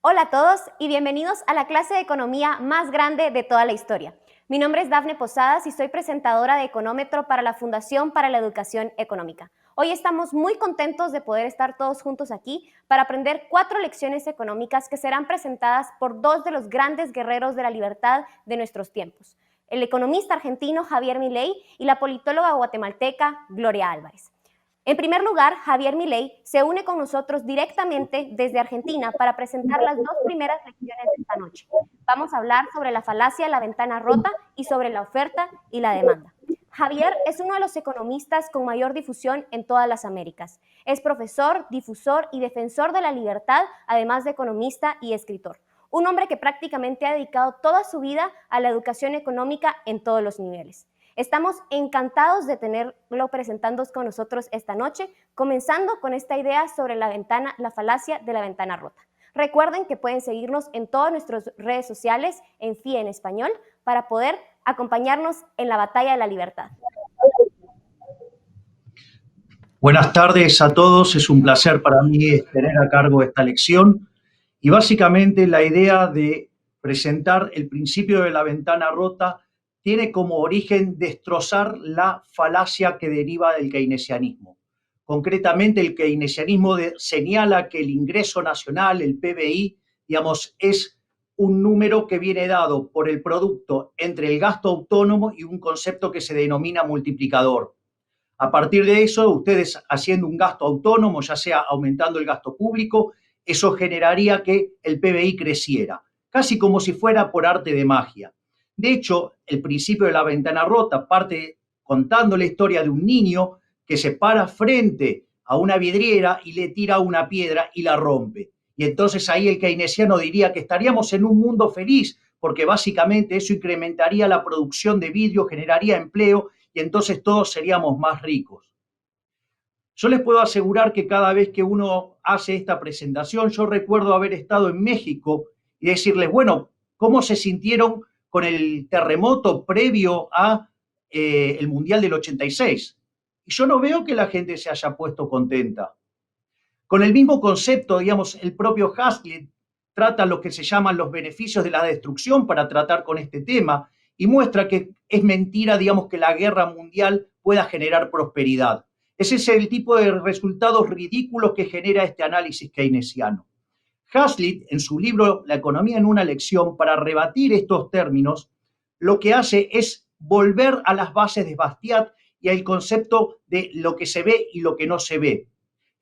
Hola a todos y bienvenidos a la clase de economía más grande de toda la historia. Mi nombre es Dafne Posadas y soy presentadora de Económetro para la Fundación para la Educación Económica. Hoy estamos muy contentos de poder estar todos juntos aquí para aprender 4 lecciones económicas que serán presentadas por 2 de los grandes guerreros de la libertad de nuestros tiempos, el economista argentino Javier Milei y la politóloga guatemalteca Gloria Álvarez. En primer lugar, Javier Milei se une con nosotros directamente desde Argentina para presentar las 2 primeras lecciones de esta noche. Vamos a hablar sobre la falacia de la ventana rota y sobre la oferta y la demanda. Javier es uno de los economistas con mayor difusión en todas las Américas. Es profesor, difusor y defensor de la libertad, además de economista y escritor. Un hombre que prácticamente ha dedicado toda su vida a la educación económica en todos los niveles. Estamos encantados de tenerlo presentándonos con nosotros esta noche, comenzando con esta idea sobre la falacia de la ventana rota. Recuerden que pueden seguirnos en todas nuestras redes sociales en FIE en español para poder acompañarnos en la batalla de la libertad. Buenas tardes a todos, es un placer para mí tener a cargo esta lección y básicamente la idea de presentar el principio de la ventana rota tiene como origen destrozar la falacia que deriva del keynesianismo. Concretamente, el keynesianismo señala que el ingreso nacional, el PBI, digamos, es un número que viene dado por el producto entre el gasto autónomo y un concepto que se denomina multiplicador. A partir de eso, ustedes haciendo un gasto autónomo, ya sea aumentando el gasto público, eso generaría que el PBI creciera, casi como si fuera por arte de magia. De hecho, el principio de la ventana rota parte contando la historia de un niño que se para frente a una vidriera y le tira una piedra y la rompe. Y entonces ahí el keynesiano diría que estaríamos en un mundo feliz, porque básicamente eso incrementaría la producción de vidrio, generaría empleo y entonces todos seríamos más ricos. Yo les puedo asegurar que cada vez que uno hace esta presentación, yo recuerdo haber estado en México y decirles, bueno, ¿cómo se sintieron con el terremoto previo a el Mundial del 86? Y yo no veo que la gente se haya puesto contenta. Con el mismo concepto, digamos, el propio Hazlitt trata lo que se llaman los beneficios de la destrucción para tratar con este tema y muestra que es mentira, digamos, que la guerra mundial pueda generar prosperidad. Ese es el tipo de resultados ridículos que genera este análisis keynesiano. Hazlitt, en su libro La economía en una lección, para rebatir estos términos, lo que hace es volver a las bases de Bastiat y al concepto de lo que se ve y lo que no se ve.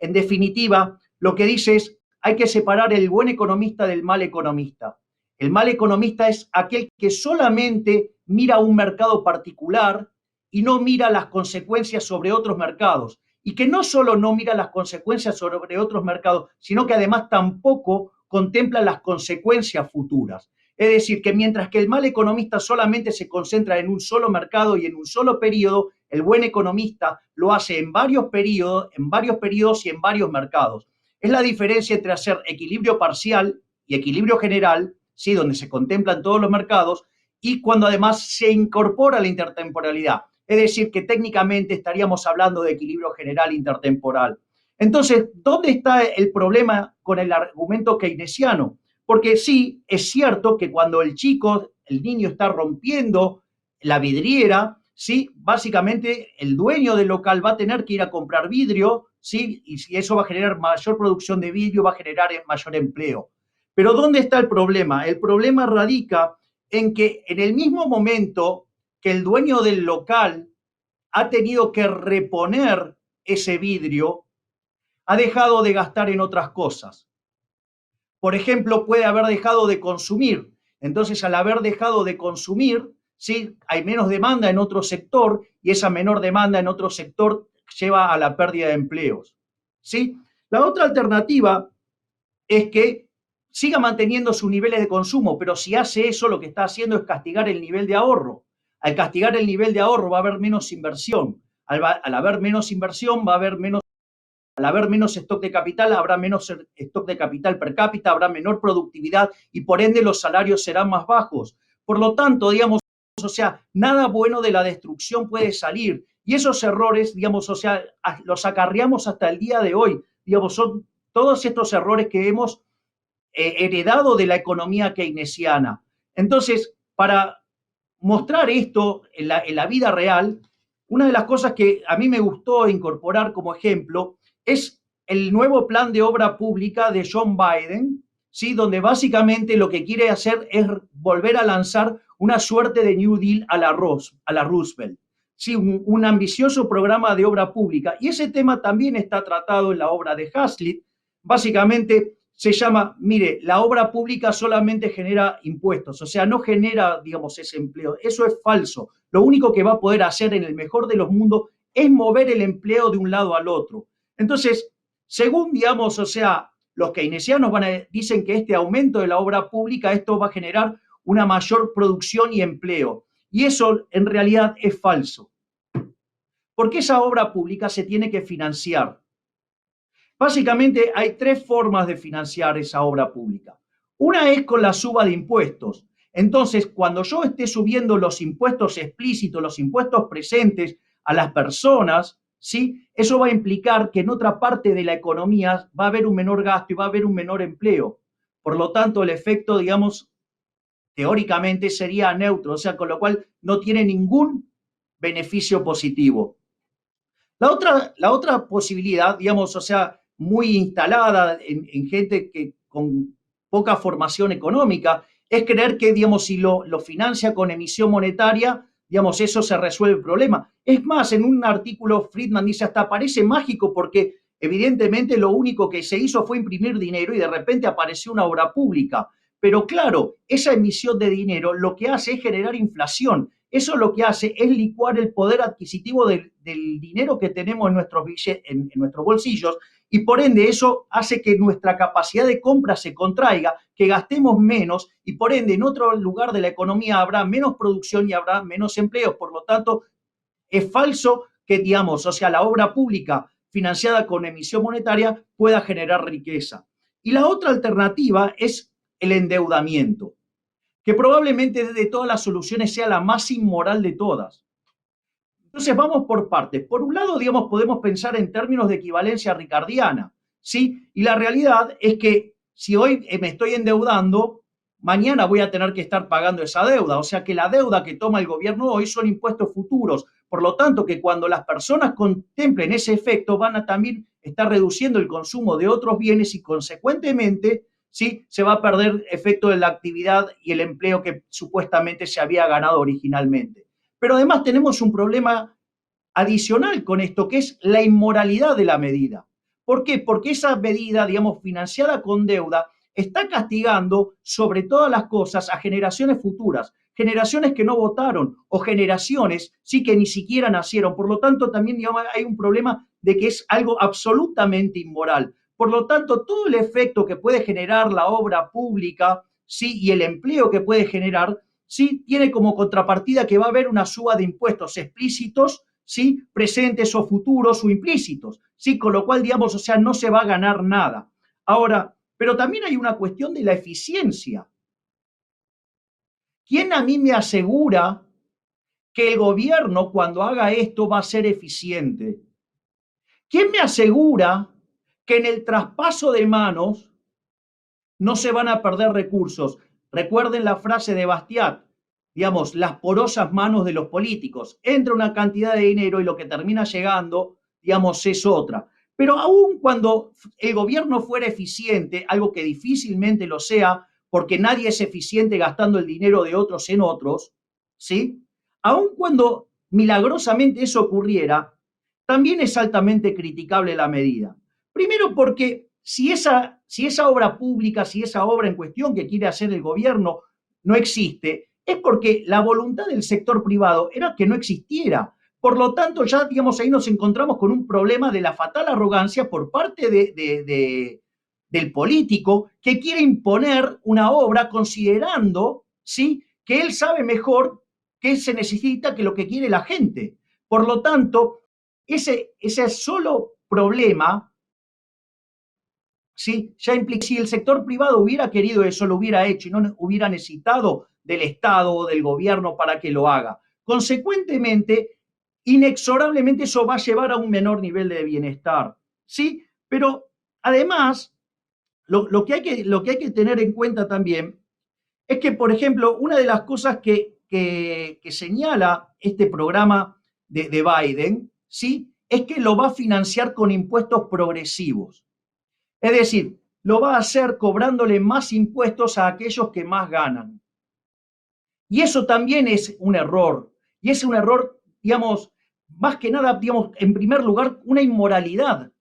En definitiva, lo que dice es, hay que separar el buen economista del mal economista. El mal economista es aquel que solamente mira un mercado particular y no mira las consecuencias sobre otros mercados. Y que no solo no mira las consecuencias sobre otros mercados, sino que además tampoco contempla las consecuencias futuras. Es decir, que mientras que el mal economista solamente se concentra en un solo mercado y en un solo periodo, el buen economista lo hace en varios periodos y en varios mercados. Es la diferencia entre hacer equilibrio parcial y equilibrio general, ¿sí? Donde se contemplan todos los mercados, y cuando además se incorpora la intertemporalidad. Es decir, que técnicamente estaríamos hablando de equilibrio general intertemporal. Entonces, ¿dónde está el problema con el argumento keynesiano? Porque sí, es cierto que cuando el niño está rompiendo la vidriera, ¿sí? Básicamente el dueño del local va a tener que ir a comprar vidrio, ¿sí? Y si eso va a generar mayor producción de vidrio, va a generar mayor empleo. Pero ¿dónde está el problema? El problema radica en que en el mismo momento que el dueño del local ha tenido que reponer ese vidrio, ha dejado de gastar en otras cosas. Por ejemplo, puede haber dejado de consumir. Entonces, al haber dejado de consumir, ¿sí? Hay menos demanda en otro sector y esa menor demanda en otro sector lleva a la pérdida de empleos, ¿sí? La otra alternativa es que siga manteniendo sus niveles de consumo, pero si hace eso, lo que está haciendo es castigar el nivel de ahorro. Al castigar el nivel de ahorro va a haber menos inversión. Al haber menos inversión va a haber menos. Al haber menos stock de capital, habrá menos stock de capital per cápita, habrá menor productividad y por ende los salarios serán más bajos. Por lo tanto, digamos, o sea, nada bueno de la destrucción puede salir. Y esos errores, digamos, o sea, los acarreamos hasta el día de hoy. Digamos, son todos estos errores que hemos heredado de la economía keynesiana. Entonces, para mostrar esto en la vida real, una de las cosas que a mí me gustó incorporar como ejemplo es el nuevo plan de obra pública de John Biden, ¿sí? Donde básicamente lo que quiere hacer es volver a lanzar una suerte de New Deal a la Roosevelt. Sí, un ambicioso programa de obra pública. Y ese tema también está tratado en la obra de Hazlitt. Básicamente se llama, mire, la obra pública solamente genera impuestos, o sea, no genera, digamos, ese empleo. Eso es falso. Lo único que va a poder hacer en el mejor de los mundos es mover el empleo de un lado al otro. Entonces, según, digamos, o sea, los keynesianos dicen que este aumento de la obra pública, esto va a generar una mayor producción y empleo. Y eso en realidad es falso. Porque esa obra pública se tiene que financiar. Básicamente hay tres formas de financiar esa obra pública. Una es con la suba de impuestos. Entonces, cuando yo esté subiendo los impuestos explícitos, los impuestos presentes a las personas, ¿sí? Eso va a implicar que en otra parte de la economía va a haber un menor gasto y va a haber un menor empleo. Por lo tanto, el efecto, digamos, teóricamente sería neutro, o sea, con lo cual no tiene ningún beneficio positivo. La otra posibilidad, digamos, o sea, muy instalada en gente que con poca formación económica, es creer que, digamos, si lo financia con emisión monetaria, digamos, eso se resuelve el problema. Es más, en un artículo Friedman dice, hasta parece mágico porque evidentemente lo único que se hizo fue imprimir dinero y de repente apareció una obra pública. Pero claro, esa emisión de dinero lo que hace es generar inflación. Eso lo que hace es licuar el poder adquisitivo del dinero que tenemos en nuestros bolsillos y por ende eso hace que nuestra capacidad de compra se contraiga, que gastemos menos y por ende en otro lugar de la economía habrá menos producción y habrá menos empleo. Por lo tanto, es falso que, digamos, o sea, la obra pública financiada con emisión monetaria pueda generar riqueza. Y la otra alternativa es el endeudamiento, que probablemente de todas las soluciones sea la más inmoral de todas. Entonces vamos por partes. Por un lado, digamos, podemos pensar en términos de equivalencia ricardiana, ¿sí? Y la realidad es que si hoy me estoy endeudando, mañana voy a tener que estar pagando esa deuda. O sea que la deuda que toma el gobierno hoy son impuestos futuros. Por lo tanto, que cuando las personas contemplen ese efecto, van a también estar reduciendo el consumo de otros bienes y consecuentemente, ¿sí? Se va a perder efecto de la actividad y el empleo que supuestamente se había ganado originalmente. Pero además tenemos un problema adicional con esto, que es la inmoralidad de la medida. ¿Por qué? Porque esa medida, digamos, financiada con deuda, está castigando sobre todas las cosas a generaciones futuras, generaciones que no votaron o generaciones sí que ni siquiera nacieron. Por lo tanto, también digamos, hay un problema de que es algo absolutamente inmoral. Por lo tanto, todo el efecto que puede generar la obra pública, sí, y el empleo que puede generar, sí, tiene como contrapartida que va a haber una suba de impuestos explícitos, ¿sí? Presentes o futuros o implícitos, ¿sí? Con lo cual, digamos, o sea, no se va a ganar nada. Ahora, pero también hay una cuestión de la eficiencia. ¿Quién a mí me asegura que el gobierno cuando haga esto va a ser eficiente? ¿Quién me asegura que en el traspaso de manos no se van a perder recursos? Recuerden la frase de Bastiat, digamos, las porosas manos de los políticos. Entra una cantidad de dinero y lo que termina llegando, digamos, es otra. Pero aun cuando el gobierno fuera eficiente, algo que difícilmente lo sea, porque nadie es eficiente gastando el dinero de otros en otros, ¿sí? Aun cuando milagrosamente eso ocurriera, también es altamente criticable la medida. Primero porque si esa obra pública, si esa obra en cuestión que quiere hacer el gobierno no existe, es porque la voluntad del sector privado era que no existiera. Por lo tanto, ya, digamos, ahí nos encontramos con un problema de la fatal arrogancia por parte del político que quiere imponer una obra considerando, ¿sí?, que él sabe mejor qué se necesita que lo que quiere la gente. Por lo tanto, ese solo problema, ¿sí?, ya implica, si el sector privado hubiera querido eso, lo hubiera hecho y no hubiera necesitado del Estado o del gobierno para que lo haga. Consecuentemente, inexorablemente eso va a llevar a un menor nivel de bienestar, ¿sí? Pero además, lo que hay que tener en cuenta también es que, por ejemplo, una de las cosas que señala este programa de Biden, ¿sí? Es que lo va a financiar con impuestos progresivos. Es decir, lo va a hacer cobrándole más impuestos a aquellos que más ganan. Y eso también es un error. Y es un error, digamos, más que nada, digamos, en primer lugar, una inmoralidad.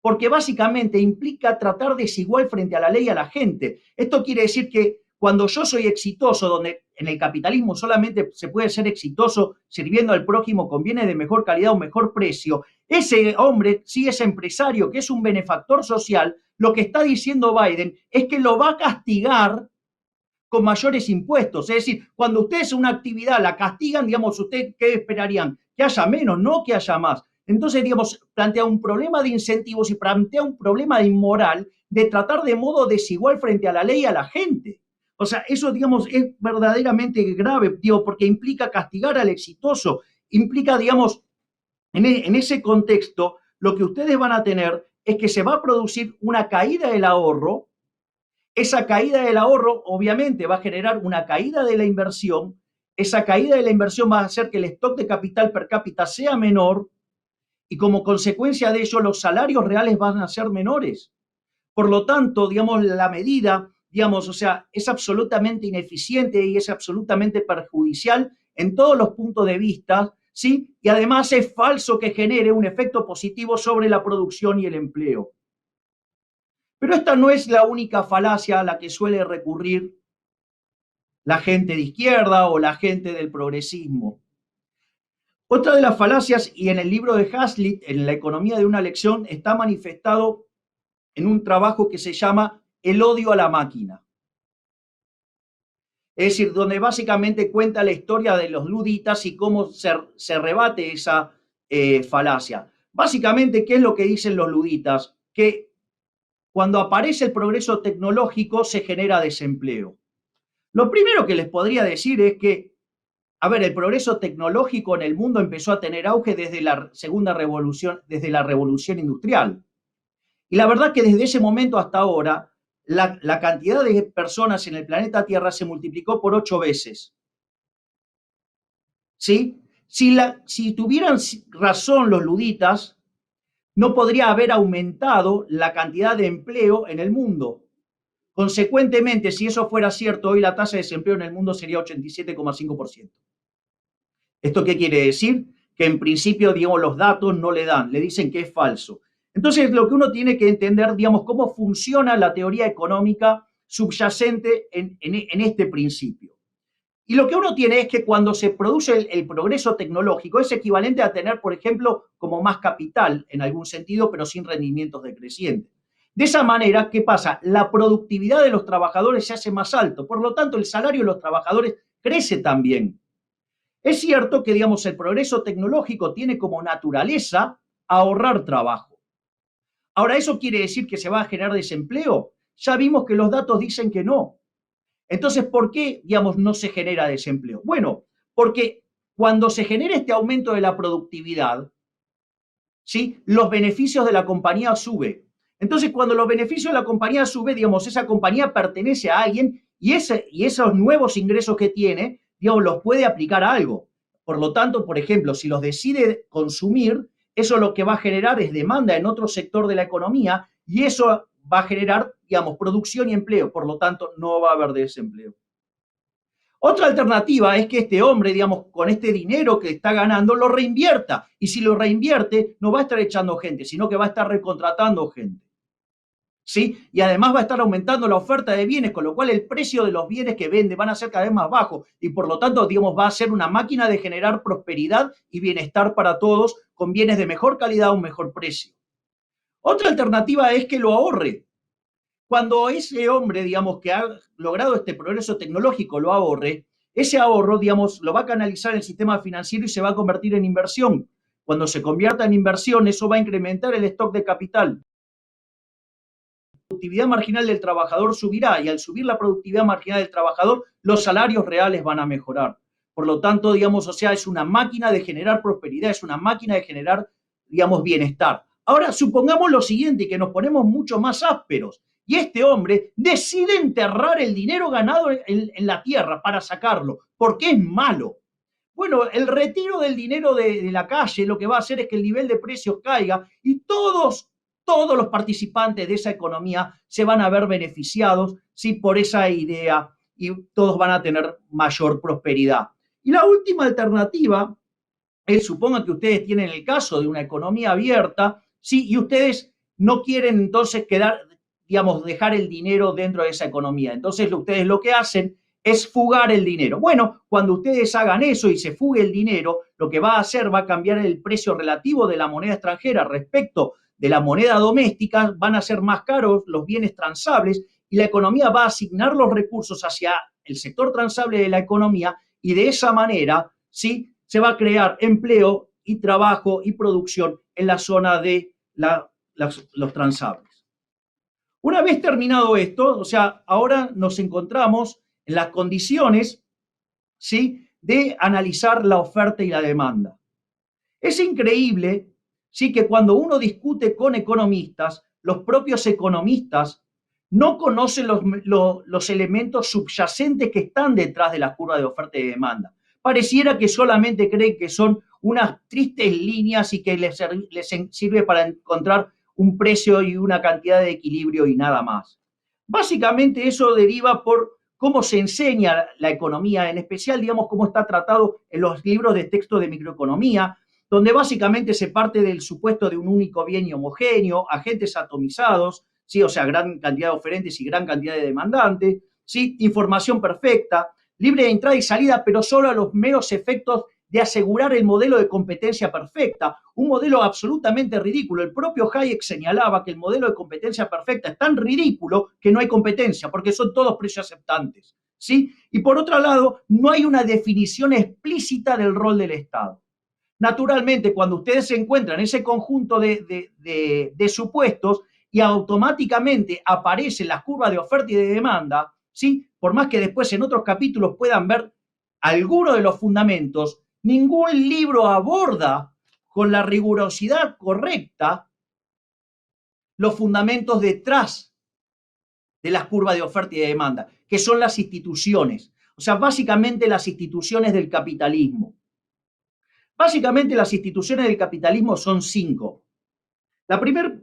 Porque básicamente implica tratar desigual frente a la ley a la gente. Esto quiere decir que cuando yo soy exitoso, donde en el capitalismo solamente se puede ser exitoso sirviendo al prójimo con bienes de mejor calidad o mejor precio, ese hombre, sí, ese empresario que es un benefactor social, lo que está diciendo Biden es que lo va a castigar con mayores impuestos. Es decir, cuando ustedes una actividad la castigan, digamos, ¿ustedes qué esperarían? Que haya menos, no que haya más. Entonces, digamos, plantea un problema de incentivos y plantea un problema de inmoral de tratar de modo desigual frente a la ley a la gente. O sea, eso, digamos, es verdaderamente grave, digo, porque implica castigar al exitoso, implica, digamos, en ese contexto, lo que ustedes van a tener es que se va a producir una caída del ahorro. Esa caída del ahorro obviamente va a generar una caída de la inversión. Esa caída de la inversión va a hacer que el stock de capital per cápita sea menor y como consecuencia de ello los salarios reales van a ser menores. Por lo tanto, digamos, la medida, digamos, o sea, es absolutamente ineficiente y es absolutamente perjudicial en todos los puntos de vista, ¿sí? Y además es falso que genere un efecto positivo sobre la producción y el empleo. Pero esta no es la única falacia a la que suele recurrir la gente de izquierda o la gente del progresismo. Otra de las falacias, y en el libro de Hazlitt, en La economía de una lección, está manifestado en un trabajo que se llama El odio a la máquina. Es decir, donde básicamente cuenta la historia de los luditas y cómo se rebate esa falacia. Básicamente, ¿qué es lo que dicen los luditas? Que cuando aparece el progreso tecnológico se genera desempleo. Lo primero que les podría decir es que, a ver, el progreso tecnológico en el mundo empezó a tener auge desde la segunda revolución, desde la revolución industrial. Y la verdad que desde ese momento hasta ahora, la cantidad de personas en el planeta Tierra se multiplicó por 8 veces. ¿Sí? Si tuvieran razón los luditas, no podría haber aumentado la cantidad de empleo en el mundo. Consecuentemente, si eso fuera cierto, hoy la tasa de desempleo en el mundo sería 87,5%. ¿Esto qué quiere decir? Que en principio, digamos, los datos no le dan, le dicen que es falso. Entonces, lo que uno tiene que entender, digamos, cómo funciona la teoría económica subyacente en este principio. Y lo que uno tiene es que cuando se produce el progreso tecnológico es equivalente a tener, por ejemplo, como más capital en algún sentido, pero sin rendimientos decrecientes. De esa manera, ¿qué pasa? La productividad de los trabajadores se hace más alto, por lo tanto, el salario de los trabajadores crece también. Es cierto que, digamos, el progreso tecnológico tiene como naturaleza ahorrar trabajo. Ahora, ¿eso quiere decir que se va a generar desempleo? Ya vimos que los datos dicen que no. Entonces, ¿por qué, digamos, no se genera desempleo? Bueno, porque cuando se genera este aumento de la productividad, ¿sí? Los beneficios de la compañía suben. Entonces, cuando los beneficios de la compañía suben, digamos, esa compañía pertenece a alguien y esos nuevos ingresos que tiene, digamos, los puede aplicar a algo. Por lo tanto, por ejemplo, si los decide consumir, eso lo que va a generar es demanda en otro sector de la economía y eso va a generar, digamos, producción y empleo. Por lo tanto, no va a haber desempleo. Otra alternativa es que este hombre, digamos, con este dinero que está ganando, lo reinvierta. Y si lo reinvierte, no va a estar echando gente, sino que va a estar recontratando gente. ¿Sí? Y además va a estar aumentando la oferta de bienes, con lo cual el precio de los bienes que vende van a ser cada vez más bajos. Y por lo tanto, digamos, va a ser una máquina de generar prosperidad y bienestar para todos, con bienes de mejor calidad a un mejor precio. Otra alternativa es que lo ahorre. Cuando ese hombre, digamos, que ha logrado este progreso tecnológico lo ahorre, ese ahorro, digamos, lo va a canalizar en el sistema financiero y se va a convertir en inversión. Cuando se convierta en inversión, eso va a incrementar el stock de capital. La productividad marginal del trabajador subirá y al subir la productividad marginal del trabajador, los salarios reales van a mejorar. Por lo tanto, digamos, o sea, es una máquina de generar prosperidad, es una máquina de generar, digamos, bienestar. Ahora, supongamos lo siguiente, que nos ponemos mucho más ásperos Y este hombre decide enterrar el dinero ganado en la tierra para sacarlo, porque es malo. Bueno, el retiro del dinero de la calle lo que va a hacer es que el nivel de precios caiga y todos los participantes de esa economía se van a ver beneficiados, ¿sí? Por esa idea y todos van a tener mayor prosperidad. Y la última alternativa es, supongan que ustedes tienen el caso de una economía abierta, ¿sí? Y ustedes no quieren entonces dejar el dinero dentro de esa economía. Entonces ustedes lo que hacen es fugar el dinero. Bueno, cuando ustedes hagan eso y se fugue el dinero, lo que va a hacer va a cambiar el precio relativo de la moneda extranjera respecto de la moneda doméstica, van a ser más caros los bienes transables y la economía va a asignar los recursos hacia el sector transable de la economía y de esa manera, ¿sí? Se va a crear empleo y trabajo y producción en la zona de los transables. Una vez terminado esto, o sea, ahora nos encontramos en las condiciones, ¿sí?, de analizar la oferta y la demanda. Es increíble, ¿sí?, que cuando uno discute con economistas, los propios economistas no conocen los elementos subyacentes que están detrás de la curva de oferta y demanda. Pareciera que solamente creen que son unas tristes líneas y que les sirve para encontrar un precio y una cantidad de equilibrio y nada más. Básicamente eso deriva por cómo se enseña la economía, en especial, digamos, cómo está tratado en los libros de texto de microeconomía, donde básicamente se parte del supuesto de un único bien y homogéneo, agentes atomizados, ¿sí? O sea, gran cantidad de oferentes y gran cantidad de demandantes, ¿sí? Información perfecta, libre de entrada y salida, pero solo a los meros efectos de asegurar el modelo de competencia perfecta, un modelo absolutamente ridículo. El propio Hayek señalaba que el modelo de competencia perfecta es tan ridículo que no hay competencia, porque son todos precios aceptantes, ¿sí? Y por otro lado, no hay una definición explícita del rol del Estado. Naturalmente, cuando ustedes se encuentran ese conjunto de supuestos y automáticamente aparecen las curvas de oferta y de demanda, ¿sí? Por más que después en otros capítulos puedan ver algunos de los fundamentos, ningún libro aborda con la rigurosidad correcta los fundamentos detrás de las curvas de oferta y de demanda, que son las instituciones. O sea, básicamente las instituciones del capitalismo. Básicamente las instituciones del capitalismo son 5. La primera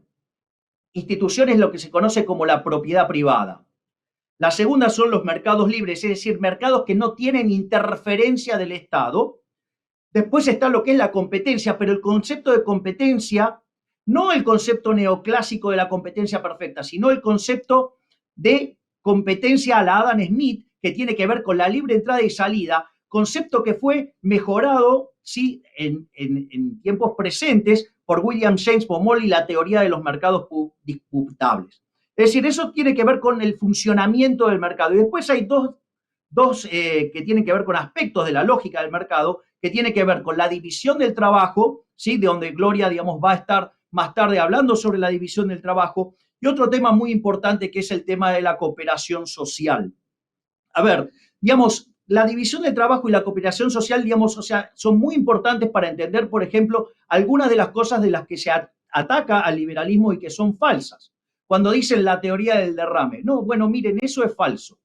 institución es lo que se conoce como la propiedad privada. La segunda son los mercados libres, es decir, mercados que no tienen interferencia del Estado. Después está lo que es la competencia, pero el concepto de competencia, no el concepto neoclásico de la competencia perfecta, sino el concepto de competencia a la Adam Smith, que tiene que ver con la libre entrada y salida, concepto que fue mejorado, ¿sí?, en tiempos presentes por William James Pomoli, la teoría de los mercados disputables. Es decir, eso tiene que ver con el funcionamiento del mercado. Y después hay dos que tienen que ver con aspectos de la lógica del mercado, que tiene que ver con la división del trabajo, ¿sí?, de donde Gloria, digamos, va a estar más tarde hablando sobre la división del trabajo, y otro tema muy importante que es el tema de la cooperación social. A ver, digamos, la división del trabajo y la cooperación social, digamos, o sea, son muy importantes para entender, por ejemplo, algunas de las cosas de las que se ataca al liberalismo y que son falsas. Cuando dicen la teoría del derrame. No, bueno, miren, eso es falso.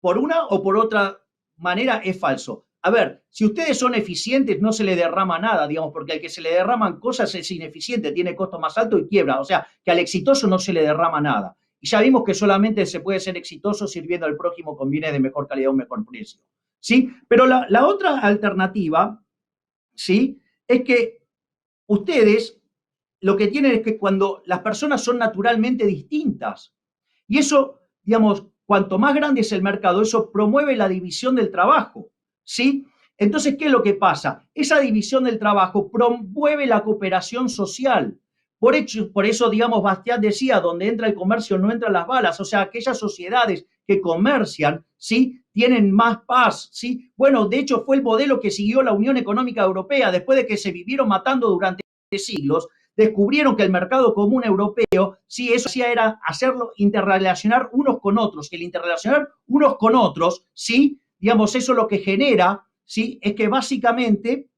Por una o por otra manera es falso. A ver, si ustedes son eficientes, no se le derrama nada, digamos, porque al que se le derraman cosas es ineficiente, tiene costo más alto y quiebra. O sea, que al exitoso no se le derrama nada. Y ya vimos que solamente se puede ser exitoso sirviendo al prójimo con bienes de mejor calidad o un mejor precio, ¿sí? Pero la otra alternativa, ¿sí?, es que ustedes lo que tienen es que cuando las personas son naturalmente distintas, y eso, digamos, cuanto más grande es el mercado, eso promueve la división del trabajo, ¿sí? Entonces, ¿qué es lo que pasa? Esa división del trabajo promueve la cooperación social. Por eso, digamos, Bastiat decía, donde entra el comercio no entran las balas, o sea, aquellas sociedades que comercian, ¿sí?, tienen más paz, ¿sí? Bueno, de hecho fue el modelo que siguió la Unión Económica Europea después de que se vivieron matando durante siglos. Descubrieron que el mercado común europeo, sí, eso hacía era hacerlo interrelacionar unos con otros, que el interrelacionar unos con otros, sí, digamos, eso lo que genera, sí, es que básicamente,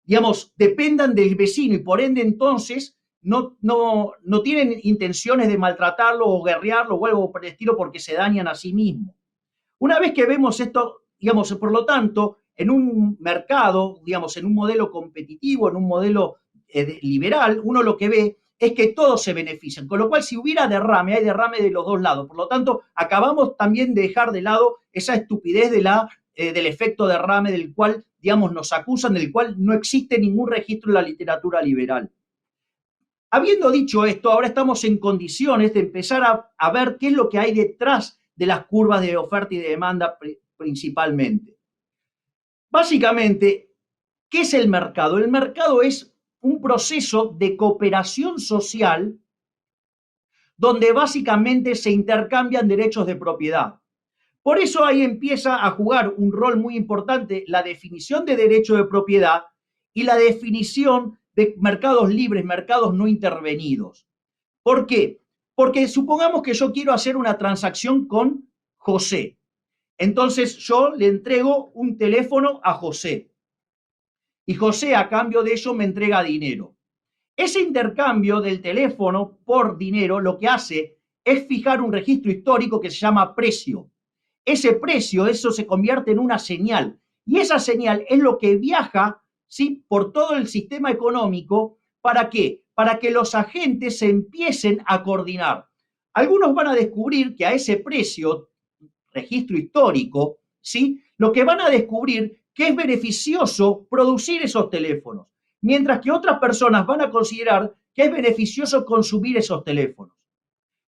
digamos, dependan del vecino y por ende entonces no tienen intenciones de maltratarlo o guerrearlo o algo por el estilo porque se dañan a sí mismos. Una vez que vemos esto, digamos, por lo tanto, en un mercado, digamos, en un modelo competitivo, en un modelo liberal, uno lo que ve es que todos se benefician, con lo cual si hubiera derrame, hay derrame de los dos lados. Por lo tanto, acabamos también de dejar de lado esa estupidez del efecto derrame del cual, digamos, nos acusan, del cual no existe ningún registro en la literatura liberal. Habiendo dicho esto, ahora estamos en condiciones de empezar a ver qué es lo que hay detrás de las curvas de oferta y de demanda principalmente. Básicamente, ¿qué es el mercado? El mercado es un proceso de cooperación social donde básicamente se intercambian derechos de propiedad. Por eso ahí empieza a jugar un rol muy importante la definición de derecho de propiedad y la definición de mercados libres, mercados no intervenidos. ¿Por qué? Porque supongamos que yo quiero hacer una transacción con José. Entonces yo le entrego un teléfono a José y José a cambio de ello me entrega dinero. Ese intercambio del teléfono por dinero lo que hace es fijar un registro histórico que se llama precio. Ese precio, eso se convierte en una señal y esa señal es lo que viaja, ¿sí?, por todo el sistema económico. ¿Para qué? Para que los agentes se empiecen a coordinar. Algunos van a descubrir que a ese precio, registro histórico, ¿sí?, lo que van a descubrir que es beneficioso producir esos teléfonos, mientras que otras personas van a considerar que es beneficioso consumir esos teléfonos.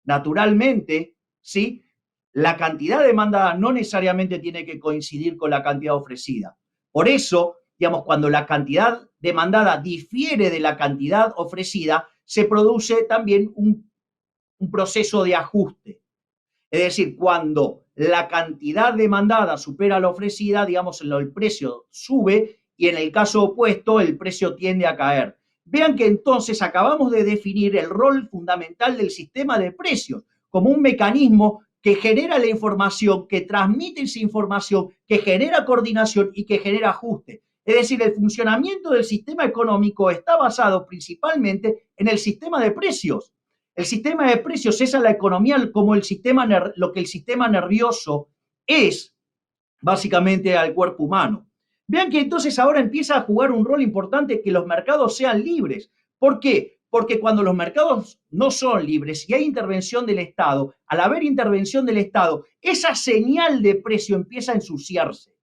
Naturalmente, ¿sí?, la cantidad demandada no necesariamente tiene que coincidir con la cantidad ofrecida. Por eso, digamos, cuando la cantidad demandada difiere de la cantidad ofrecida, se produce también un proceso de ajuste. Es decir, cuando la cantidad demandada supera la ofrecida, digamos, el precio sube y en el caso opuesto el precio tiende a caer. Vean que entonces acabamos de definir el rol fundamental del sistema de precios como un mecanismo que genera la información, que transmite esa información, que genera coordinación y que genera ajuste. Es decir, el funcionamiento del sistema económico está basado principalmente en el sistema de precios. El sistema de precios es a la economía como lo que el sistema nervioso es básicamente al cuerpo humano. Vean que entonces ahora empieza a jugar un rol importante que los mercados sean libres. ¿Por qué? Porque cuando los mercados no son libres y hay intervención del Estado, al haber intervención del Estado, esa señal de precio empieza a ensuciarse.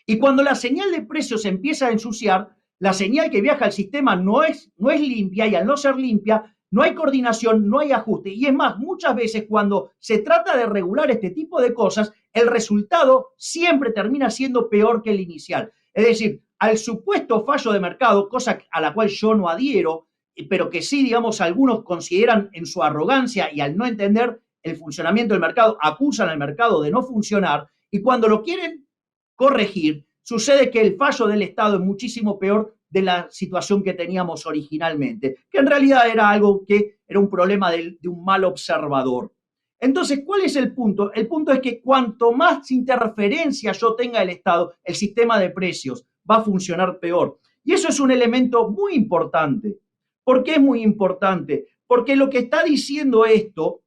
Y cuando la señal de precio se empieza a ensuciar, la señal que viaja al sistema no es limpia y al no ser limpia, no hay coordinación, no hay ajuste. Y es más, muchas veces cuando se trata de regular este tipo de cosas, el resultado siempre termina siendo peor que el inicial. Es decir, al supuesto fallo de mercado, cosa a la cual yo no adhiero, pero que sí, digamos, algunos consideran en su arrogancia y al no entender el funcionamiento del mercado, acusan al mercado de no funcionar, y cuando lo quieren corregir, sucede que el fallo del Estado es muchísimo peor de la situación que teníamos originalmente, que en realidad era algo que era un problema de un mal observador. Entonces, ¿cuál es el punto? El punto es que cuanto más interferencia yo tenga del Estado, el sistema de precios va a funcionar peor. Y eso es un elemento muy importante. ¿Por qué es muy importante? Porque lo que está diciendo esto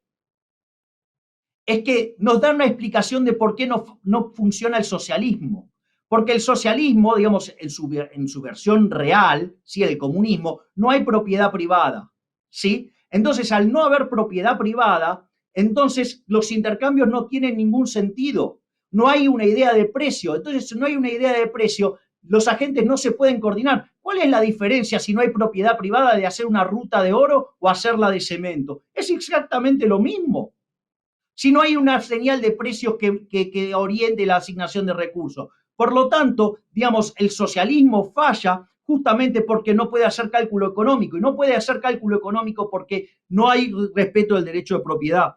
es que nos da una explicación de por qué no funciona el socialismo. Porque el socialismo, digamos, en su versión real, ¿sí?, el comunismo, no hay propiedad privada, ¿sí? Entonces, al no haber propiedad privada, entonces los intercambios no tienen ningún sentido. No hay una idea de precio. Entonces, si no hay una idea de precio, los agentes no se pueden coordinar. ¿Cuál es la diferencia si no hay propiedad privada de hacer una ruta de oro o hacerla de cemento? Es exactamente lo mismo. Si no hay una señal de precios que oriente la asignación de recursos. Por lo tanto, digamos, el socialismo falla justamente porque no puede hacer cálculo económico, y no puede hacer cálculo económico porque no hay respeto del derecho de propiedad.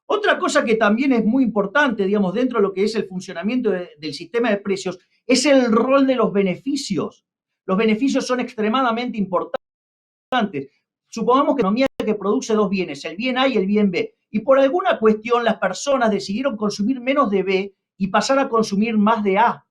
Otra cosa que también es muy importante, digamos, dentro de lo que es el funcionamiento del sistema de precios, es el rol de los beneficios. Los beneficios son extremadamente importantes. Supongamos que una economía que produce dos bienes, el bien A y el bien B, y por alguna cuestión las personas decidieron consumir menos de B y pasar a consumir más de A.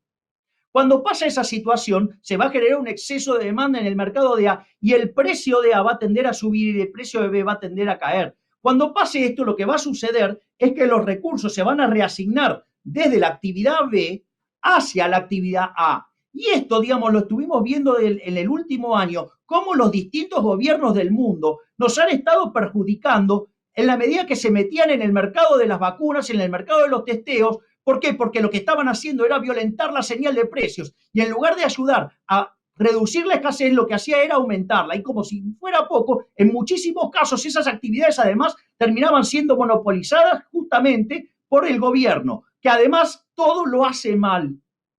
Cuando pasa esa situación, se va a generar un exceso de demanda en el mercado de A y el precio de A va a tender a subir y el precio de B va a tender a caer. Cuando pase esto, lo que va a suceder es que los recursos se van a reasignar desde la actividad B hacia la actividad A. Y esto, digamos, lo estuvimos viendo en el último año, cómo los distintos gobiernos del mundo nos han estado perjudicando en la medida que se metían en el mercado de las vacunas, en el mercado de los testeos. ¿Por qué? Porque lo que estaban haciendo era violentar la señal de precios y en lugar de ayudar a reducir la escasez, lo que hacía era aumentarla. Y como si fuera poco, en muchísimos casos esas actividades además terminaban siendo monopolizadas justamente por el gobierno, que además todo lo hace mal,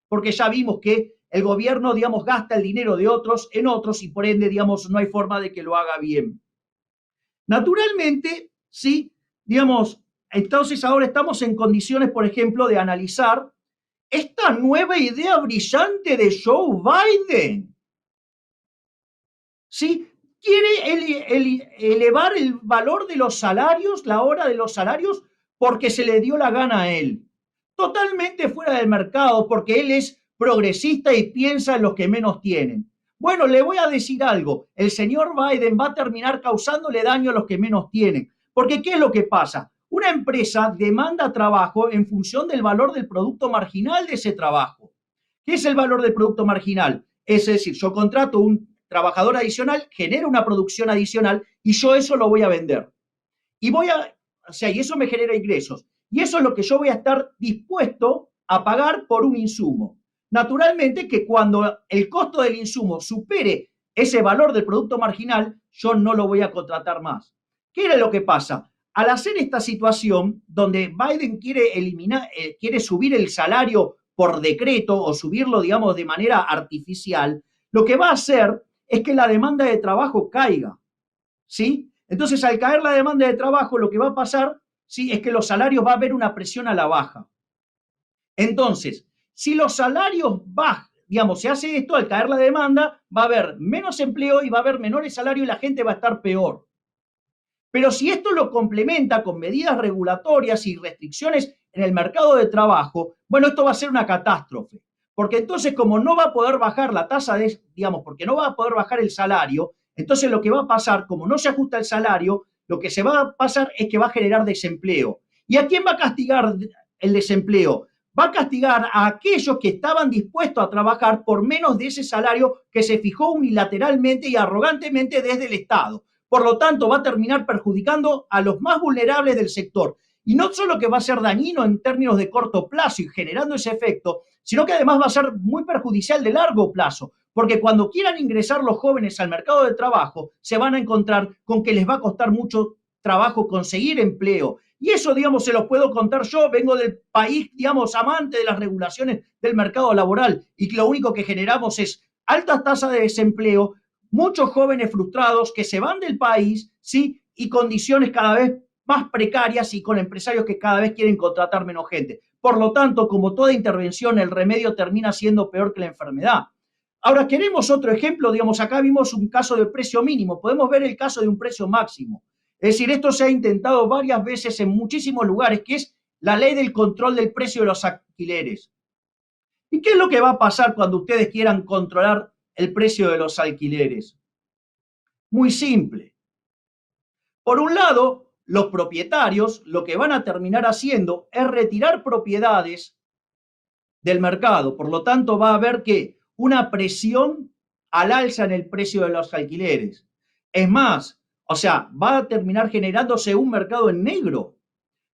porque ya vimos que el gobierno, digamos, gasta el dinero de otros en otros y por ende, digamos, no hay forma de que lo haga bien. Naturalmente, sí, digamos, entonces ahora estamos en condiciones, por ejemplo, de analizar esta nueva idea brillante de Joe Biden. ¿Sí? Quiere elevar el valor de los salarios, la hora de los salarios, porque se le dio la gana a él. Totalmente fuera del mercado, porque él es progresista y piensa en los que menos tienen. Bueno, le voy a decir algo. El señor Biden va a terminar causándole daño a los que menos tienen. Porque ¿qué es lo que pasa? Una empresa demanda trabajo en función del valor del producto marginal de ese trabajo. ¿Qué es el valor del producto marginal? Es decir, yo contrato un trabajador adicional, genero una producción adicional y yo eso lo voy a vender. Y y eso me genera ingresos. Y eso es lo que yo voy a estar dispuesto a pagar por un insumo. Naturalmente que cuando el costo del insumo supere ese valor del producto marginal, yo no lo voy a contratar más. ¿Qué era lo que pasa? Al hacer esta situación donde Biden quiere subir el salario por decreto o subirlo, digamos, de manera artificial, lo que va a hacer es que la demanda de trabajo caiga, ¿sí? Entonces, al caer la demanda de trabajo, lo que va a pasar, ¿sí?, es que los salarios va a haber una presión a la baja. Entonces, si los salarios bajan, digamos, se hace esto, al caer la demanda, va a haber menos empleo y va a haber menores salarios y la gente va a estar peor. Pero si esto lo complementa con medidas regulatorias y restricciones en el mercado de trabajo, bueno, esto va a ser una catástrofe. Porque entonces, como no va a poder bajar la tasa de, digamos, porque no va a poder bajar el salario, entonces lo que va a pasar, como no se ajusta el salario, lo que se va a pasar es que va a generar desempleo. ¿Y a quién va a castigar el desempleo? Va a castigar a aquellos que estaban dispuestos a trabajar por menos de ese salario que se fijó unilateralmente y arrogantemente desde el Estado. Por lo tanto, va a terminar perjudicando a los más vulnerables del sector. Y no solo que va a ser dañino en términos de corto plazo y generando ese efecto, sino que además va a ser muy perjudicial de largo plazo, porque cuando quieran ingresar los jóvenes al mercado de trabajo, se van a encontrar con que les va a costar mucho trabajo conseguir empleo. Y eso, digamos, se los puedo contar yo, vengo del país, digamos, amante de las regulaciones del mercado laboral, y lo único que generamos es altas tasas de desempleo, muchos jóvenes frustrados que se van del país, ¿sí?, y condiciones cada vez más precarias y con empresarios que cada vez quieren contratar menos gente. Por lo tanto, como toda intervención, el remedio termina siendo peor que la enfermedad. Ahora, queremos otro ejemplo, digamos, acá vimos un caso de precio mínimo, podemos ver el caso de un precio máximo. Es decir, esto se ha intentado varias veces en muchísimos lugares, que es la ley del control del precio de los alquileres. ¿Y qué es lo que va a pasar cuando ustedes quieran controlar el precio de los alquileres? Muy simple. Por un lado, los propietarios lo que van a terminar haciendo es retirar propiedades del mercado. Por lo tanto, va a haber que una presión al alza en el precio de los alquileres. Es más, o sea, va a terminar generándose un mercado en negro.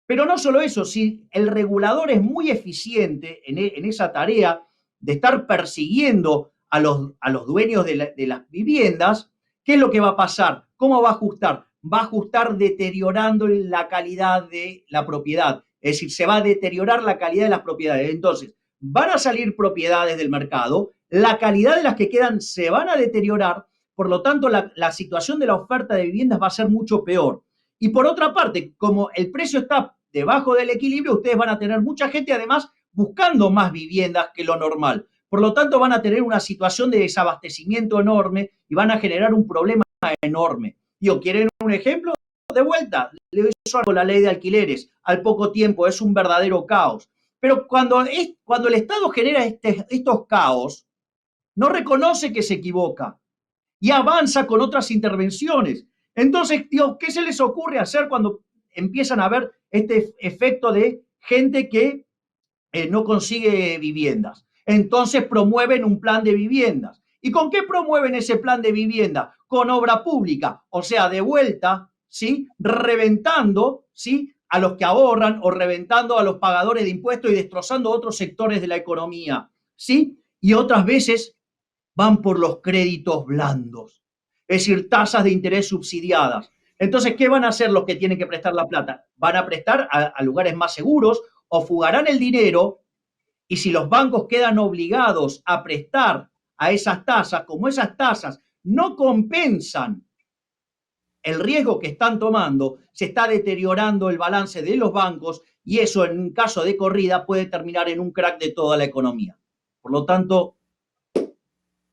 Pero no solo eso, si el regulador es muy eficiente en esa tarea de estar persiguiendo a los dueños de las viviendas, ¿qué es lo que va a pasar? ¿Cómo va a ajustar? Va a ajustar deteriorando la calidad de la propiedad. Es decir, se va a deteriorar la calidad de las propiedades. Entonces, van a salir propiedades del mercado, la calidad de las que quedan se van a deteriorar, por lo tanto, la situación de la oferta de viviendas va a ser mucho peor. Y por otra parte, como el precio está debajo del equilibrio, ustedes van a tener mucha gente además buscando más viviendas que lo normal. Por lo tanto, van a tener una situación de desabastecimiento enorme y van a generar un problema enorme. Digo, ¿quieren un ejemplo? De vuelta, le doy la ley de alquileres. Al poco tiempo es un verdadero caos. Pero cuando el Estado genera estos caos, no reconoce que se equivoca y avanza con otras intervenciones. Entonces, digo, ¿qué se les ocurre hacer cuando empiezan a ver este efecto de gente que no consigue viviendas? Entonces promueven un plan de viviendas. ¿Y con qué promueven ese plan de vivienda? Con obra pública, o sea, de vuelta, ¿sí? Reventando, ¿sí? A los que ahorran o reventando a los pagadores de impuestos y destrozando otros sectores de la economía, ¿sí? Y otras veces van por los créditos blandos, es decir, tasas de interés subsidiadas. Entonces, ¿qué van a hacer los que tienen que prestar la plata? Van a prestar a lugares más seguros o fugarán el dinero, y si los bancos quedan obligados a prestar a esas tasas, como esas tasas no compensan el riesgo que están tomando, se está deteriorando el balance de los bancos y eso en un caso de corrida puede terminar en un crack de toda la economía. Por lo tanto,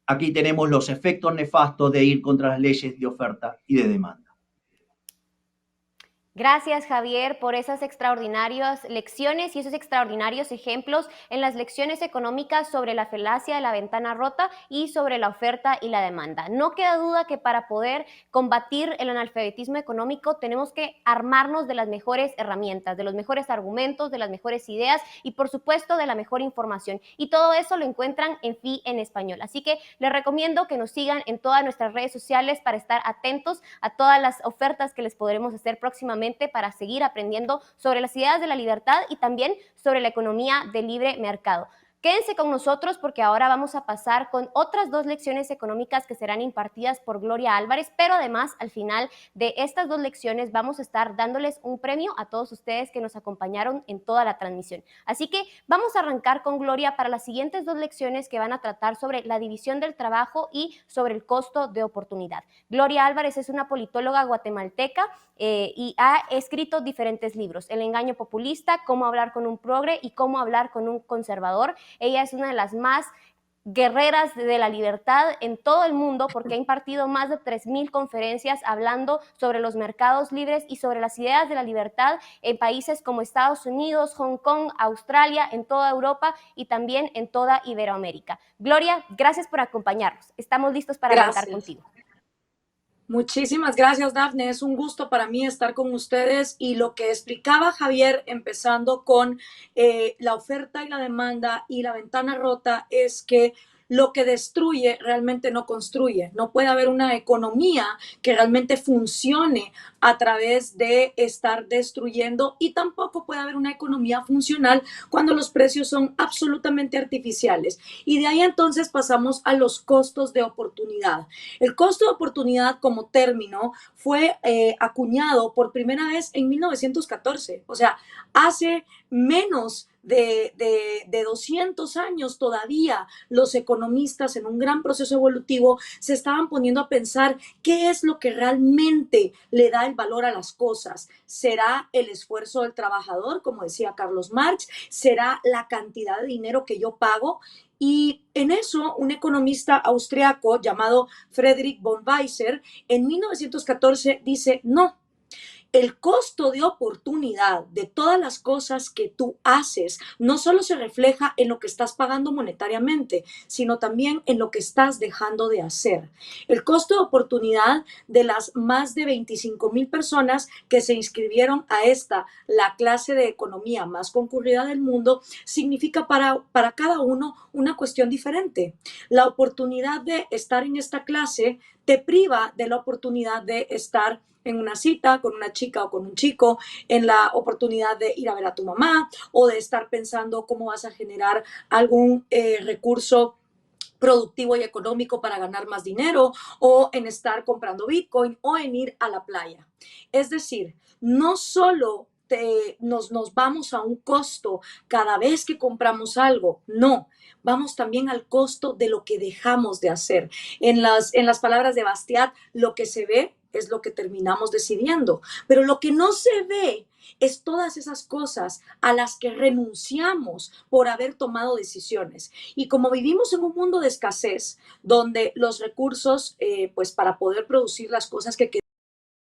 aquí tenemos los efectos nefastos de ir contra las leyes de oferta y de demanda. Gracias, Javier, por esas extraordinarias lecciones y esos extraordinarios ejemplos en las lecciones económicas sobre la falacia de la ventana rota y sobre la oferta y la demanda. No queda duda que para poder combatir el analfabetismo económico tenemos que armarnos de las mejores herramientas, de los mejores argumentos, de las mejores ideas y, por supuesto, de la mejor información. Y todo eso lo encuentran en FI en Español. Así que les recomiendo que nos sigan en todas nuestras redes sociales para estar atentos a todas las ofertas que les podremos hacer próximamente para seguir aprendiendo sobre las ideas de la libertad y también sobre la economía de libre mercado. Quédense con nosotros porque ahora vamos a pasar con otras dos lecciones económicas que serán impartidas por Gloria Álvarez, pero además al final de estas dos lecciones vamos a estar dándoles un premio a todos ustedes que nos acompañaron en toda la transmisión. Así que vamos a arrancar con Gloria para las siguientes dos lecciones que van a tratar sobre la división del trabajo y sobre el costo de oportunidad. Gloria Álvarez es una politóloga guatemalteca y ha escrito diferentes libros: El engaño populista, Cómo hablar con un progre y Cómo hablar con un conservador. Ella es una de las más guerreras de la libertad en todo el mundo porque ha impartido más de 3,000 conferencias hablando sobre los mercados libres y sobre las ideas de la libertad en países como Estados Unidos, Hong Kong, Australia, en toda Europa y también en toda Iberoamérica. Gloria, gracias por acompañarnos. Estamos listos para arrancar contigo. Muchísimas gracias, Dafne. Es un gusto para mí estar con ustedes y lo que explicaba Javier, empezando con la oferta y la demanda y la ventana rota, es que lo que destruye realmente no construye. No puede haber una economía que realmente funcione a través de estar destruyendo y tampoco puede haber una economía funcional cuando los precios son absolutamente artificiales. Y de ahí entonces pasamos a los costos de oportunidad. El costo de oportunidad como término fue acuñado por primera vez en 1914, o sea, hace menos de 200 años todavía los economistas en un gran proceso evolutivo se estaban poniendo a pensar qué es lo que realmente le da el valor a las cosas. ¿Será el esfuerzo del trabajador, como decía Carlos Marx? ¿Será la cantidad de dinero que yo pago? Y en eso, un economista austriaco llamado Friedrich von Weiser en 1914 dice, no, el costo de oportunidad de todas las cosas que tú haces no solo se refleja en lo que estás pagando monetariamente, sino también en lo que estás dejando de hacer. El costo de oportunidad de las más de 25,000 personas que se inscribieron a la clase de economía más concurrida del mundo, significa para cada uno una cuestión diferente. La oportunidad de estar en esta clase te priva de la oportunidad de estar en una cita con una chica o con un chico, en la oportunidad de ir a ver a tu mamá o de estar pensando cómo vas a generar algún recurso productivo y económico para ganar más dinero, o en estar comprando Bitcoin o en ir a la playa. Es decir, no solo nos vamos a un costo cada vez que compramos algo, no, vamos también al costo de lo que dejamos de hacer. En las palabras de Bastiat, lo que se ve es lo que terminamos decidiendo, pero lo que no se ve es todas esas cosas a las que renunciamos por haber tomado decisiones. Y como vivimos en un mundo de escasez, donde los recursos, pues para poder producir las cosas que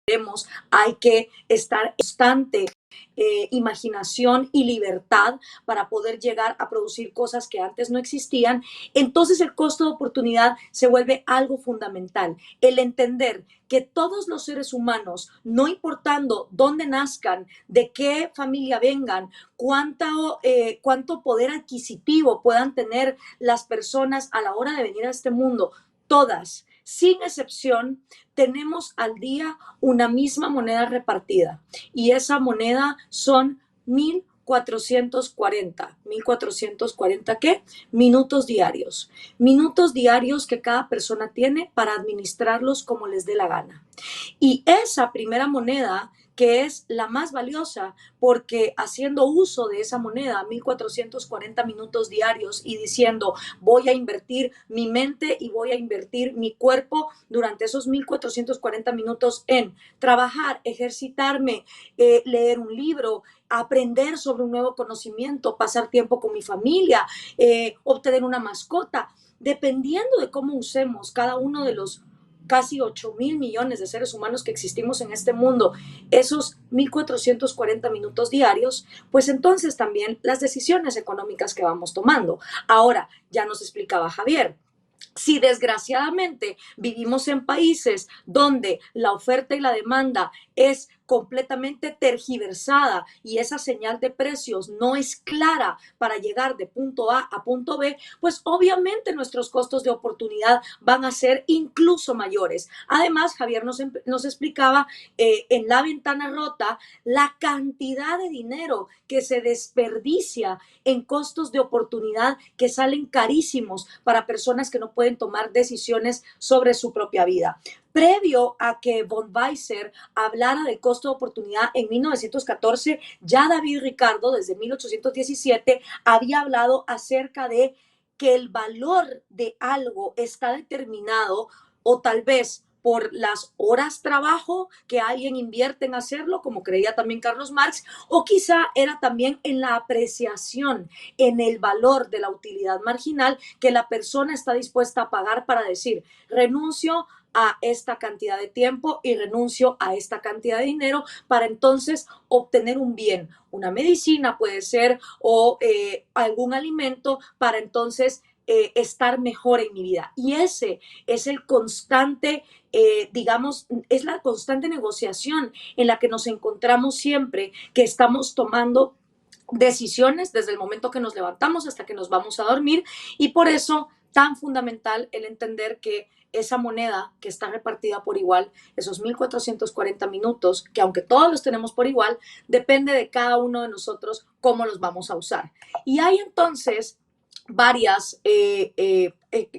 queremos, hay que estar constante imaginación y libertad para poder llegar a producir cosas que antes no existían, entonces el costo de oportunidad se vuelve algo fundamental. El entender que todos los seres humanos, no importando dónde nazcan, de qué familia vengan, cuánto poder adquisitivo puedan tener las personas a la hora de venir a este mundo, todas, sin excepción, tenemos al día una misma moneda repartida y esa moneda son 1440 ¿qué? Minutos diarios que cada persona tiene para administrarlos como les dé la gana. Y esa primera moneda, que es la más valiosa, porque haciendo uso de esa moneda, 1440 minutos diarios y diciendo, voy a invertir mi mente y voy a invertir mi cuerpo durante esos 1440 minutos en trabajar, ejercitarme, leer un libro, aprender sobre un nuevo conocimiento, pasar tiempo con mi familia, obtener una mascota, dependiendo de cómo usemos cada uno de los casi 8.000 millones de seres humanos que existimos en este mundo, esos 1440 minutos diarios, pues entonces también las decisiones económicas que vamos tomando. Ahora, ya nos explicaba Javier, si desgraciadamente vivimos en países donde la oferta y la demanda es completamente tergiversada y esa señal de precios no es clara para llegar de punto A a punto B, pues obviamente nuestros costos de oportunidad van a ser incluso mayores. Además, Javier nos explicaba en la ventana rota la cantidad de dinero que se desperdicia en costos de oportunidad que salen carísimos para personas que no pueden tomar decisiones sobre su propia vida. Previo a que von Weiser hablara de costo de oportunidad en 1914, ya David Ricardo, desde 1817, había hablado acerca de que el valor de algo está determinado o tal vez por las horas trabajo que alguien invierte en hacerlo, como creía también Carlos Marx, o quizá era también en la apreciación, en el valor de la utilidad marginal que la persona está dispuesta a pagar para decir, renuncio a esta cantidad de tiempo y renuncio a esta cantidad de dinero para entonces obtener un bien, una medicina puede ser o algún alimento para entonces estar mejor en mi vida. Y ese es el constante, digamos, es la constante negociación en la que nos encontramos siempre que estamos tomando decisiones desde el momento que nos levantamos hasta que nos vamos a dormir y por eso tan fundamental el entender que esa moneda que está repartida por igual, esos 1440 minutos, que aunque todos los tenemos por igual, depende de cada uno de nosotros cómo los vamos a usar. Y hay entonces varias,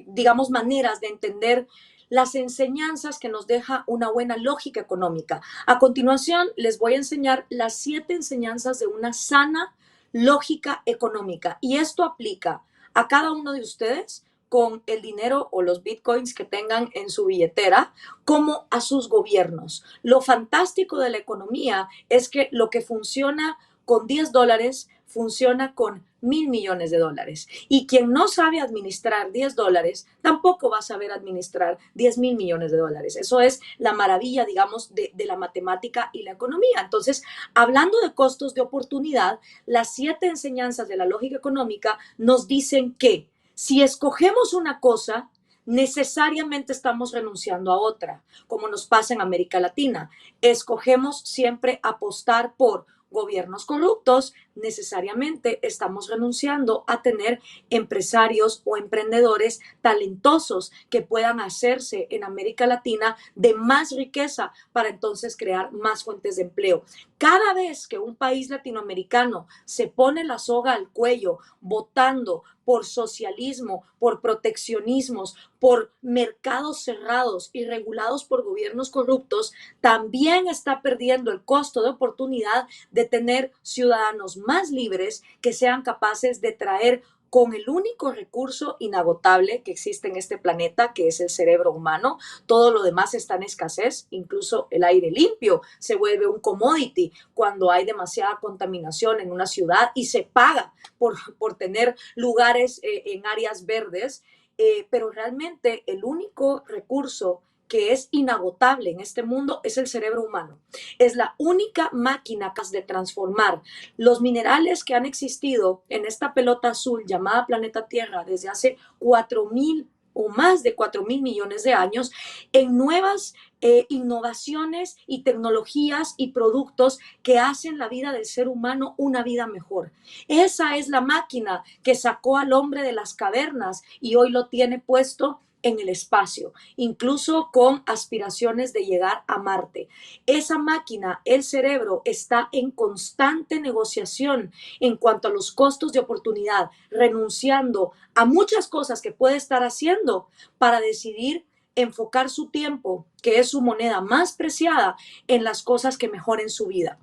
digamos, maneras de entender las enseñanzas que nos deja una buena lógica económica. A continuación, les voy a enseñar las 7 enseñanzas de una sana lógica económica. Y esto aplica a cada uno de ustedes con el dinero o los bitcoins que tengan en su billetera, como a sus gobiernos. Lo fantástico de la economía es que lo que funciona con $10 funciona con 1.000 millones de dólares. Y quien no sabe administrar $10 tampoco va a saber administrar 10.000 millones de dólares. Eso es la maravilla, digamos, de la matemática y la economía. Entonces, hablando de costos de oportunidad, las 7 enseñanzas de la lógica económica nos dicen que si escogemos una cosa, necesariamente estamos renunciando a otra, como nos pasa en América Latina. Escogemos siempre apostar por gobiernos corruptos, necesariamente estamos renunciando a tener empresarios o emprendedores talentosos que puedan hacerse en América Latina de más riqueza para entonces crear más fuentes de empleo. Cada vez que un país latinoamericano se pone la soga al cuello votando por socialismo, por proteccionismos, por mercados cerrados y regulados por gobiernos corruptos, también está perdiendo el costo de oportunidad de tener ciudadanos más libres que sean capaces de traer con el único recurso inagotable que existe en este planeta, que es el cerebro humano. Todo lo demás está en escasez, incluso el aire limpio se vuelve un commodity cuando hay demasiada contaminación en una ciudad y se paga por tener lugares en áreas verdes, pero realmente el único recurso que es inagotable en este mundo es el cerebro humano. Es la única máquina capaz de transformar los minerales que han existido en esta pelota azul llamada planeta Tierra desde hace 4.000 o más de 4.000 millones de años en nuevas innovaciones y tecnologías y productos que hacen la vida del ser humano una vida mejor. Esa es la máquina que sacó al hombre de las cavernas y hoy lo tiene puesto en el espacio, incluso con aspiraciones de llegar a Marte. Esa máquina, el cerebro, está en constante negociación en cuanto a los costos de oportunidad, renunciando a muchas cosas que puede estar haciendo para decidir enfocar su tiempo, que es su moneda más preciada, en las cosas que mejoren su vida.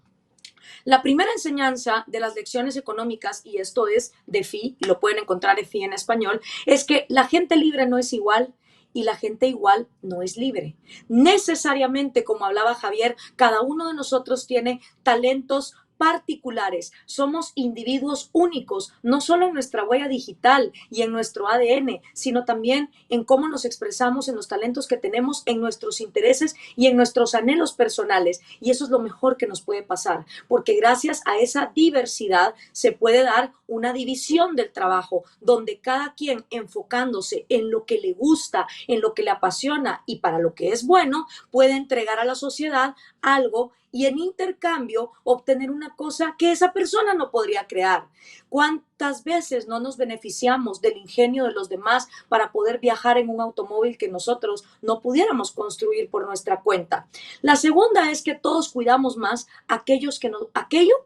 La primera enseñanza de las lecciones económicas, y esto es de FI, lo pueden encontrar en FI en español, es que la gente libre no es igual y la gente igual no es libre. Necesariamente, como hablaba Javier, cada uno de nosotros tiene talentos particulares, somos individuos únicos, no solo en nuestra huella digital y en nuestro ADN, sino también en cómo nos expresamos, en los talentos que tenemos, en nuestros intereses y en nuestros anhelos personales. Y eso es lo mejor que nos puede pasar, porque gracias a esa diversidad se puede dar una división del trabajo, donde cada quien enfocándose en lo que le gusta, en lo que le apasiona y para lo que es bueno, puede entregar a la sociedad algo y en intercambio obtener una cosa que esa persona no podría crear. ¿Cuántas veces no nos beneficiamos del ingenio de los demás para poder viajar en un automóvil que nosotros no pudiéramos construir por nuestra cuenta? La segunda es que todos cuidamos más aquello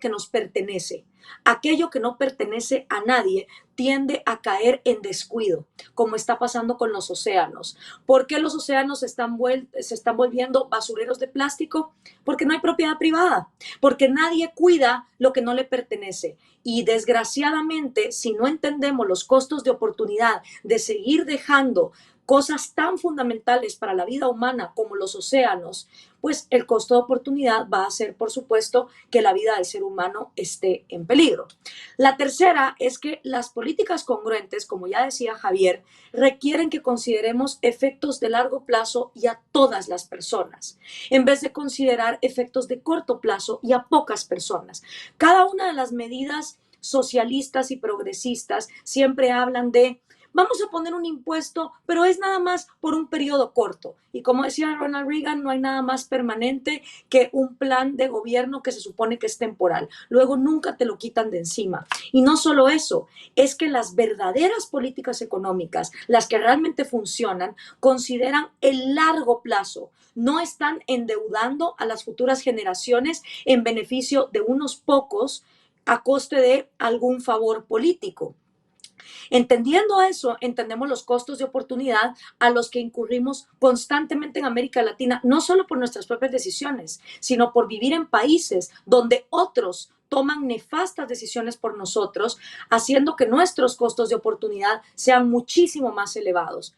que nos pertenece. Aquello que no pertenece a nadie tiende a caer en descuido, como está pasando con los océanos. ¿Por qué los océanos se están volviendo basureros de plástico? Porque no hay propiedad privada, porque nadie cuida lo que no le pertenece. Y desgraciadamente, si no entendemos los costos de oportunidad de seguir dejando cosas tan fundamentales para la vida humana como los océanos, pues el costo de oportunidad va a hacer, por supuesto, que la vida del ser humano esté en peligro. La tercera es que las políticas congruentes, como ya decía Javier, requieren que consideremos efectos de largo plazo y a todas las personas, en vez de considerar efectos de corto plazo y a pocas personas. Cada una de las medidas socialistas y progresistas siempre hablan de vamos a poner un impuesto, pero es nada más por un periodo corto. Y como decía Ronald Reagan, no hay nada más permanente que un plan de gobierno que se supone que es temporal. Luego nunca te lo quitan de encima. Y no solo eso, es que las verdaderas políticas económicas, las que realmente funcionan, consideran el largo plazo. No están endeudando a las futuras generaciones en beneficio de unos pocos a coste de algún favor político. Entendiendo eso, entendemos los costos de oportunidad a los que incurrimos constantemente en América Latina, no solo por nuestras propias decisiones, sino por vivir en países donde otros toman nefastas decisiones por nosotros, haciendo que nuestros costos de oportunidad sean muchísimo más elevados.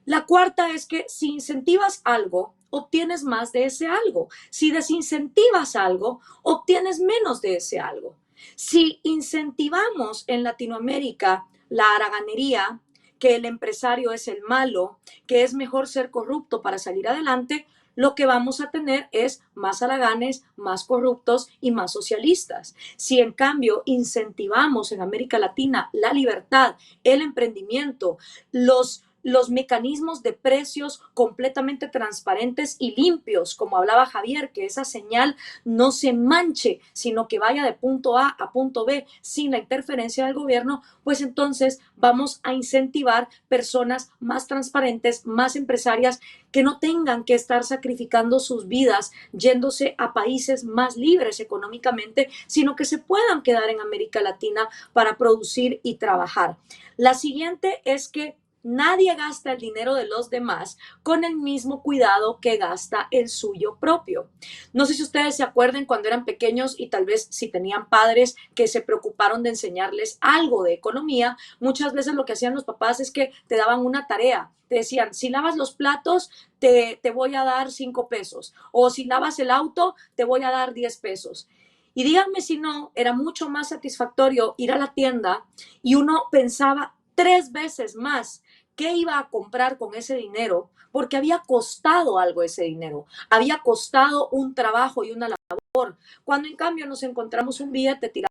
La cuarta es que si incentivas algo, obtienes más de ese algo. Si desincentivas algo, obtienes menos de ese algo. Si incentivamos en Latinoamérica la haraganería, que el empresario es el malo, que es mejor ser corrupto para salir adelante, lo que vamos a tener es más haraganes, más corruptos y más socialistas. Si en cambio incentivamos en América Latina la libertad, el emprendimiento, los mecanismos de precios completamente transparentes y limpios, como hablaba Javier, que esa señal no se manche, sino que vaya de punto A a punto B sin la interferencia del gobierno, pues entonces vamos a incentivar personas más transparentes, más empresarias, que no tengan que estar sacrificando sus vidas yéndose a países más libres económicamente, sino que se puedan quedar en América Latina para producir y trabajar. La siguiente es que nadie gasta el dinero de los demás con el mismo cuidado que gasta el suyo propio. No sé si ustedes se acuerdan cuando eran pequeños y tal vez si tenían padres que se preocuparon de enseñarles algo de economía, muchas veces lo que hacían los papás es que te daban una tarea. Te decían, si lavas los platos, te voy a dar 5 pesos. O si lavas el auto, te voy a dar 10 pesos. Y díganme si no, era mucho más satisfactorio ir a la tienda y uno pensaba 3 veces más qué iba a comprar con ese dinero, porque había costado algo ese dinero, había costado un trabajo y una labor, cuando en cambio nos encontramos un billete tirado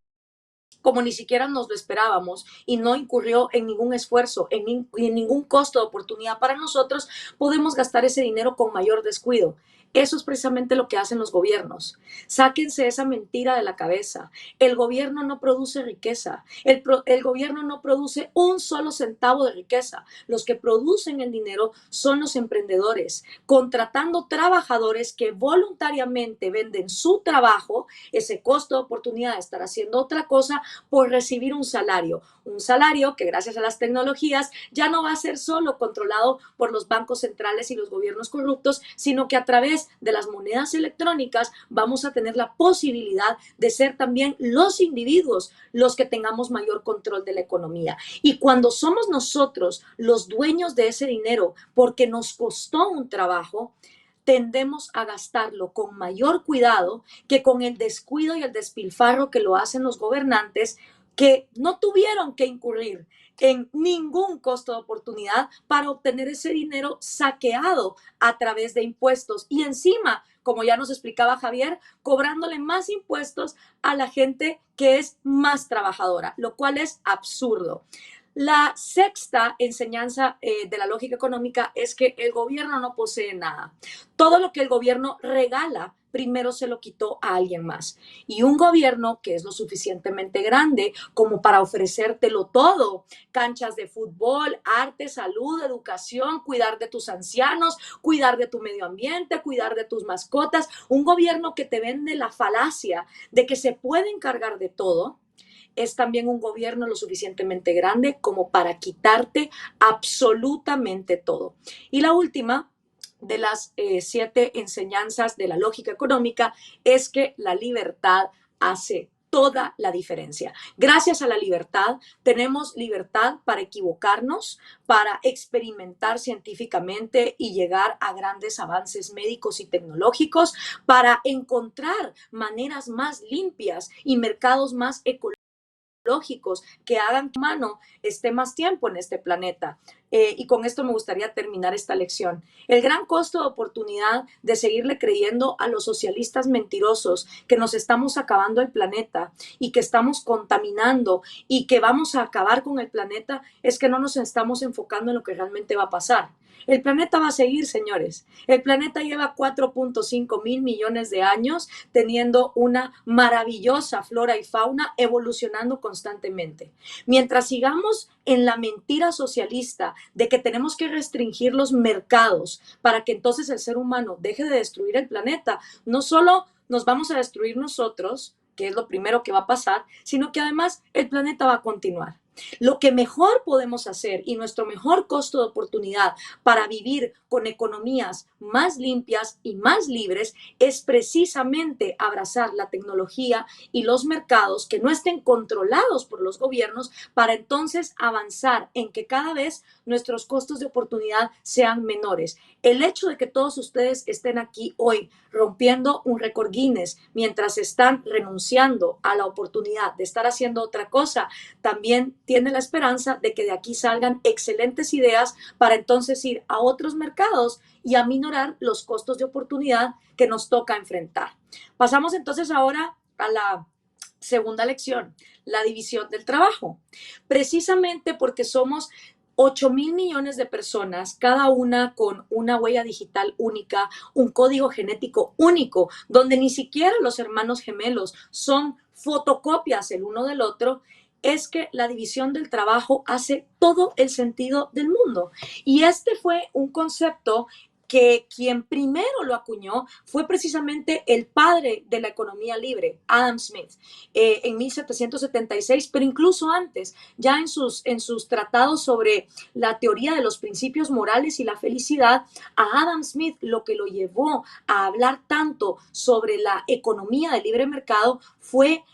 como ni siquiera nos lo esperábamos y no incurrió en ningún esfuerzo, en ningún costo de oportunidad para nosotros, podemos gastar ese dinero con mayor descuido. Eso es precisamente lo que hacen los gobiernos. Sáquense esa mentira de la cabeza. El gobierno no produce riqueza. El gobierno no produce un solo centavo de riqueza. Los que producen el dinero son los emprendedores, contratando trabajadores que voluntariamente venden su trabajo, ese costo de oportunidad de estar haciendo otra cosa, por recibir un salario que gracias a las tecnologías ya no va a ser solo controlado por los bancos centrales y los gobiernos corruptos, sino que a través de las monedas electrónicas vamos a tener la posibilidad de ser también los individuos los que tengamos mayor control de la economía. Y cuando somos nosotros los dueños de ese dinero porque nos costó un trabajo, tendemos a gastarlo con mayor cuidado que con el descuido y el despilfarro que lo hacen los gobernantes, que no tuvieron que incurrir en ningún costo de oportunidad para obtener ese dinero saqueado a través de impuestos. Y encima, como ya nos explicaba Javier, cobrándole más impuestos a la gente que es más trabajadora, lo cual es absurdo. La sexta enseñanza de la lógica económica es que el gobierno no posee nada. Todo lo que el gobierno regala, primero se lo quitó a alguien más. Y un gobierno que es lo suficientemente grande como para ofrecértelo todo, canchas de fútbol, arte, salud, educación, cuidar de tus ancianos, cuidar de tu medio ambiente, cuidar de tus mascotas, un gobierno que te vende la falacia de que se puede encargar de todo, es también un gobierno lo suficientemente grande como para quitarte absolutamente todo. Y la última de las 7 enseñanzas de la lógica económica es que la libertad hace toda la diferencia. Gracias a la libertad, tenemos libertad para equivocarnos, para experimentar científicamente y llegar a grandes avances médicos y tecnológicos, para encontrar maneras más limpias y mercados más ecológicos que hagan que el humano esté más tiempo en este planeta. Y con esto me gustaría terminar esta lección. El gran costo de oportunidad de seguirle creyendo a los socialistas mentirosos que nos estamos acabando el planeta y que estamos contaminando y que vamos a acabar con el planeta es que no nos estamos enfocando en lo que realmente va a pasar. El planeta va a seguir, señores. El planeta lleva 4.5 mil millones de años teniendo una maravillosa flora y fauna evolucionando constantemente. Mientras sigamos en la mentira socialista de que tenemos que restringir los mercados para que entonces el ser humano deje de destruir el planeta, no solo nos vamos a destruir nosotros, que es lo primero que va a pasar, sino que además el planeta va a continuar. Lo que mejor podemos hacer y nuestro mejor costo de oportunidad para vivir con economías más limpias y más libres es precisamente abrazar la tecnología y los mercados que no estén controlados por los gobiernos para entonces avanzar en que cada vez nuestros costos de oportunidad sean menores. El hecho de que todos ustedes estén aquí hoy rompiendo un récord Guinness mientras están renunciando a la oportunidad de estar haciendo otra cosa, también tiene la esperanza de que de aquí salgan excelentes ideas para entonces ir a otros mercados y aminorar los costos de oportunidad que nos toca enfrentar. Pasamos entonces ahora a la segunda lección, la división del trabajo. Precisamente porque somos 8 mil millones de personas, cada una con una huella digital única, un código genético único, donde ni siquiera los hermanos gemelos son fotocopias el uno del otro, es que la división del trabajo hace todo el sentido del mundo. Y este fue un concepto que quien primero lo acuñó fue precisamente el padre de la economía libre, Adam Smith, en 1776, pero incluso antes, ya en sus tratados sobre la teoría de los principios morales y la felicidad, a Adam Smith lo que lo llevó a hablar tanto sobre la economía de libre mercado fue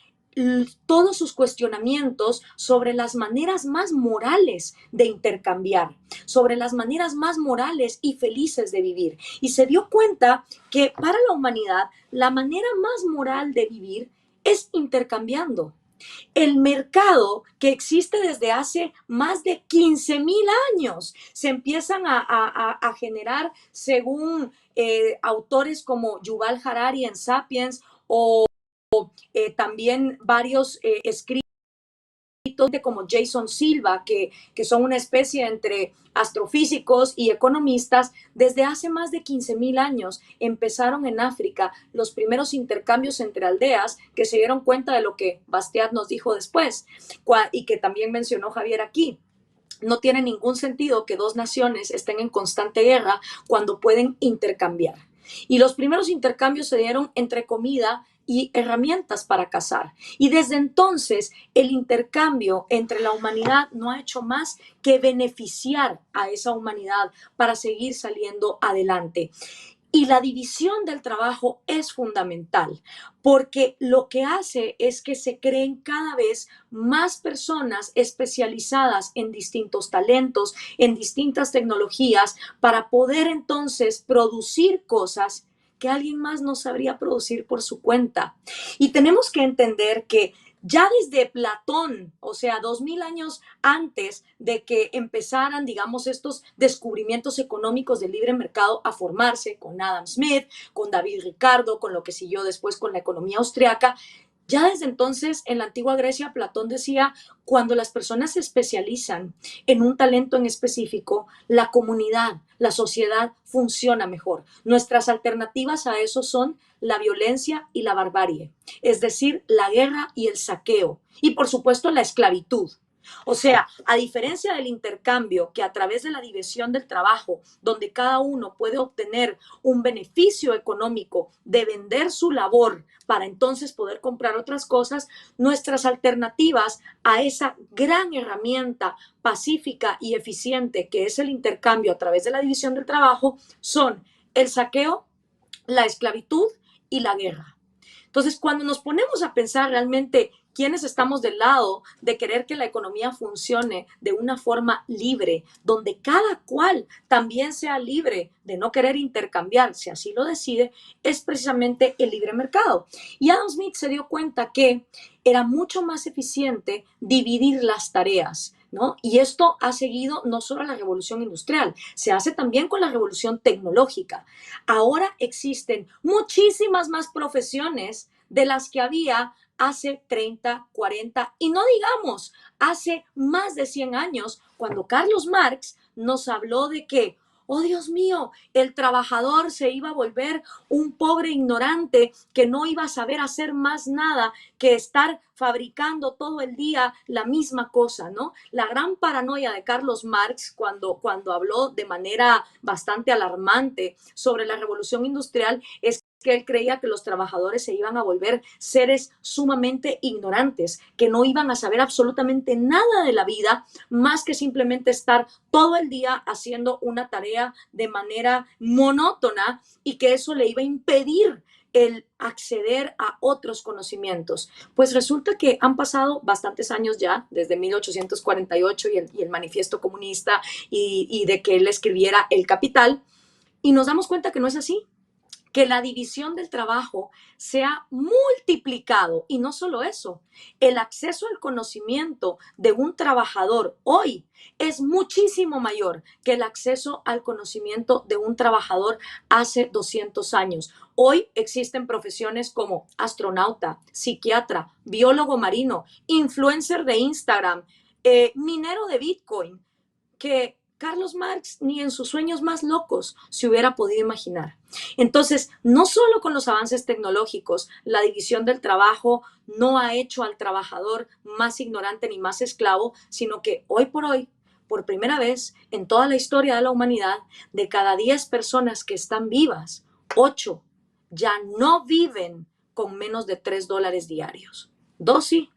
todos sus cuestionamientos sobre las maneras más morales de intercambiar, sobre las maneras más morales y felices de vivir. Y se dio cuenta que para la humanidad la manera más moral de vivir es intercambiando. El mercado que existe desde hace más de 15,000 años. Se empiezan a generar según autores como Yuval Harari en Sapiens o también varios escritos como Jason Silva, que son una especie entre astrofísicos y economistas. Desde hace más de 15,000 años empezaron en África los primeros intercambios entre aldeas que se dieron cuenta de lo que Bastiat nos dijo después y que también mencionó Javier aquí. No tiene ningún sentido que dos naciones estén en constante guerra cuando pueden intercambiar. Y los primeros intercambios se dieron entre comida y herramientas para cazar. Y desde entonces el intercambio entre la humanidad no ha hecho más que beneficiar a esa humanidad para seguir saliendo adelante. Y la división del trabajo es fundamental porque lo que hace es que se creen cada vez más personas especializadas en distintos talentos, en distintas tecnologías, para poder entonces producir cosas que alguien más no sabría producir por su cuenta. Y tenemos que entender que ya desde Platón, o sea, 2000 años antes de que empezaran, digamos, estos descubrimientos económicos del libre mercado a formarse con Adam Smith, con David Ricardo, con lo que siguió después con la economía austriaca, ya desde entonces en la antigua Grecia Platón decía, cuando las personas se especializan en un talento en específico, la comunidad, la sociedad funciona mejor. Nuestras alternativas a eso son la violencia y la barbarie, es decir, la guerra y el saqueo, y por supuesto la esclavitud. O sea, a diferencia del intercambio, que a través de la división del trabajo, donde cada uno puede obtener un beneficio económico de vender su labor para entonces poder comprar otras cosas, nuestras alternativas a esa gran herramienta pacífica y eficiente que es el intercambio a través de la división del trabajo son el saqueo, la esclavitud y la guerra. Entonces, cuando nos ponemos a pensar realmente quiénes estamos del lado de querer que la economía funcione de una forma libre, donde cada cual también sea libre de no querer intercambiar, si así lo decide, es precisamente el libre mercado. Y Adam Smith se dio cuenta que era mucho más eficiente dividir las tareas, ¿no? Y esto ha seguido no solo la revolución industrial, se hace también con la revolución tecnológica. Ahora existen muchísimas más profesiones de las que había hace 30, 40 y no digamos hace más de 100 años, cuando Carlos Marx nos habló de que, oh Dios mío, el trabajador se iba a volver un pobre ignorante que no iba a saber hacer más nada que estar fabricando todo el día la misma cosa, ¿no? La gran paranoia de Carlos Marx cuando habló de manera bastante alarmante sobre la revolución industrial es que él creía que los trabajadores se iban a volver seres sumamente ignorantes, que no iban a saber absolutamente nada de la vida más que simplemente estar todo el día haciendo una tarea de manera monótona y que eso le iba a impedir el acceder a otros conocimientos. Pues resulta que han pasado bastantes años ya, desde 1848 y el manifiesto comunista y de que él escribiera El Capital, y nos damos cuenta que no es así, que la división del trabajo se ha multiplicado y no solo eso, el acceso al conocimiento de un trabajador hoy es muchísimo mayor que el acceso al conocimiento de un trabajador hace 200 años. Hoy existen profesiones como astronauta, psiquiatra, biólogo marino, influencer de Instagram, minero de Bitcoin, que Carlos Marx ni en sus sueños más locos se hubiera podido imaginar. Entonces, no solo con los avances tecnológicos, la división del trabajo no ha hecho al trabajador más ignorante ni más esclavo, sino que hoy por hoy, por primera vez en toda la historia de la humanidad, de cada 10 personas que están vivas, 8 ya no viven con menos de $3 diarios. 2 sí.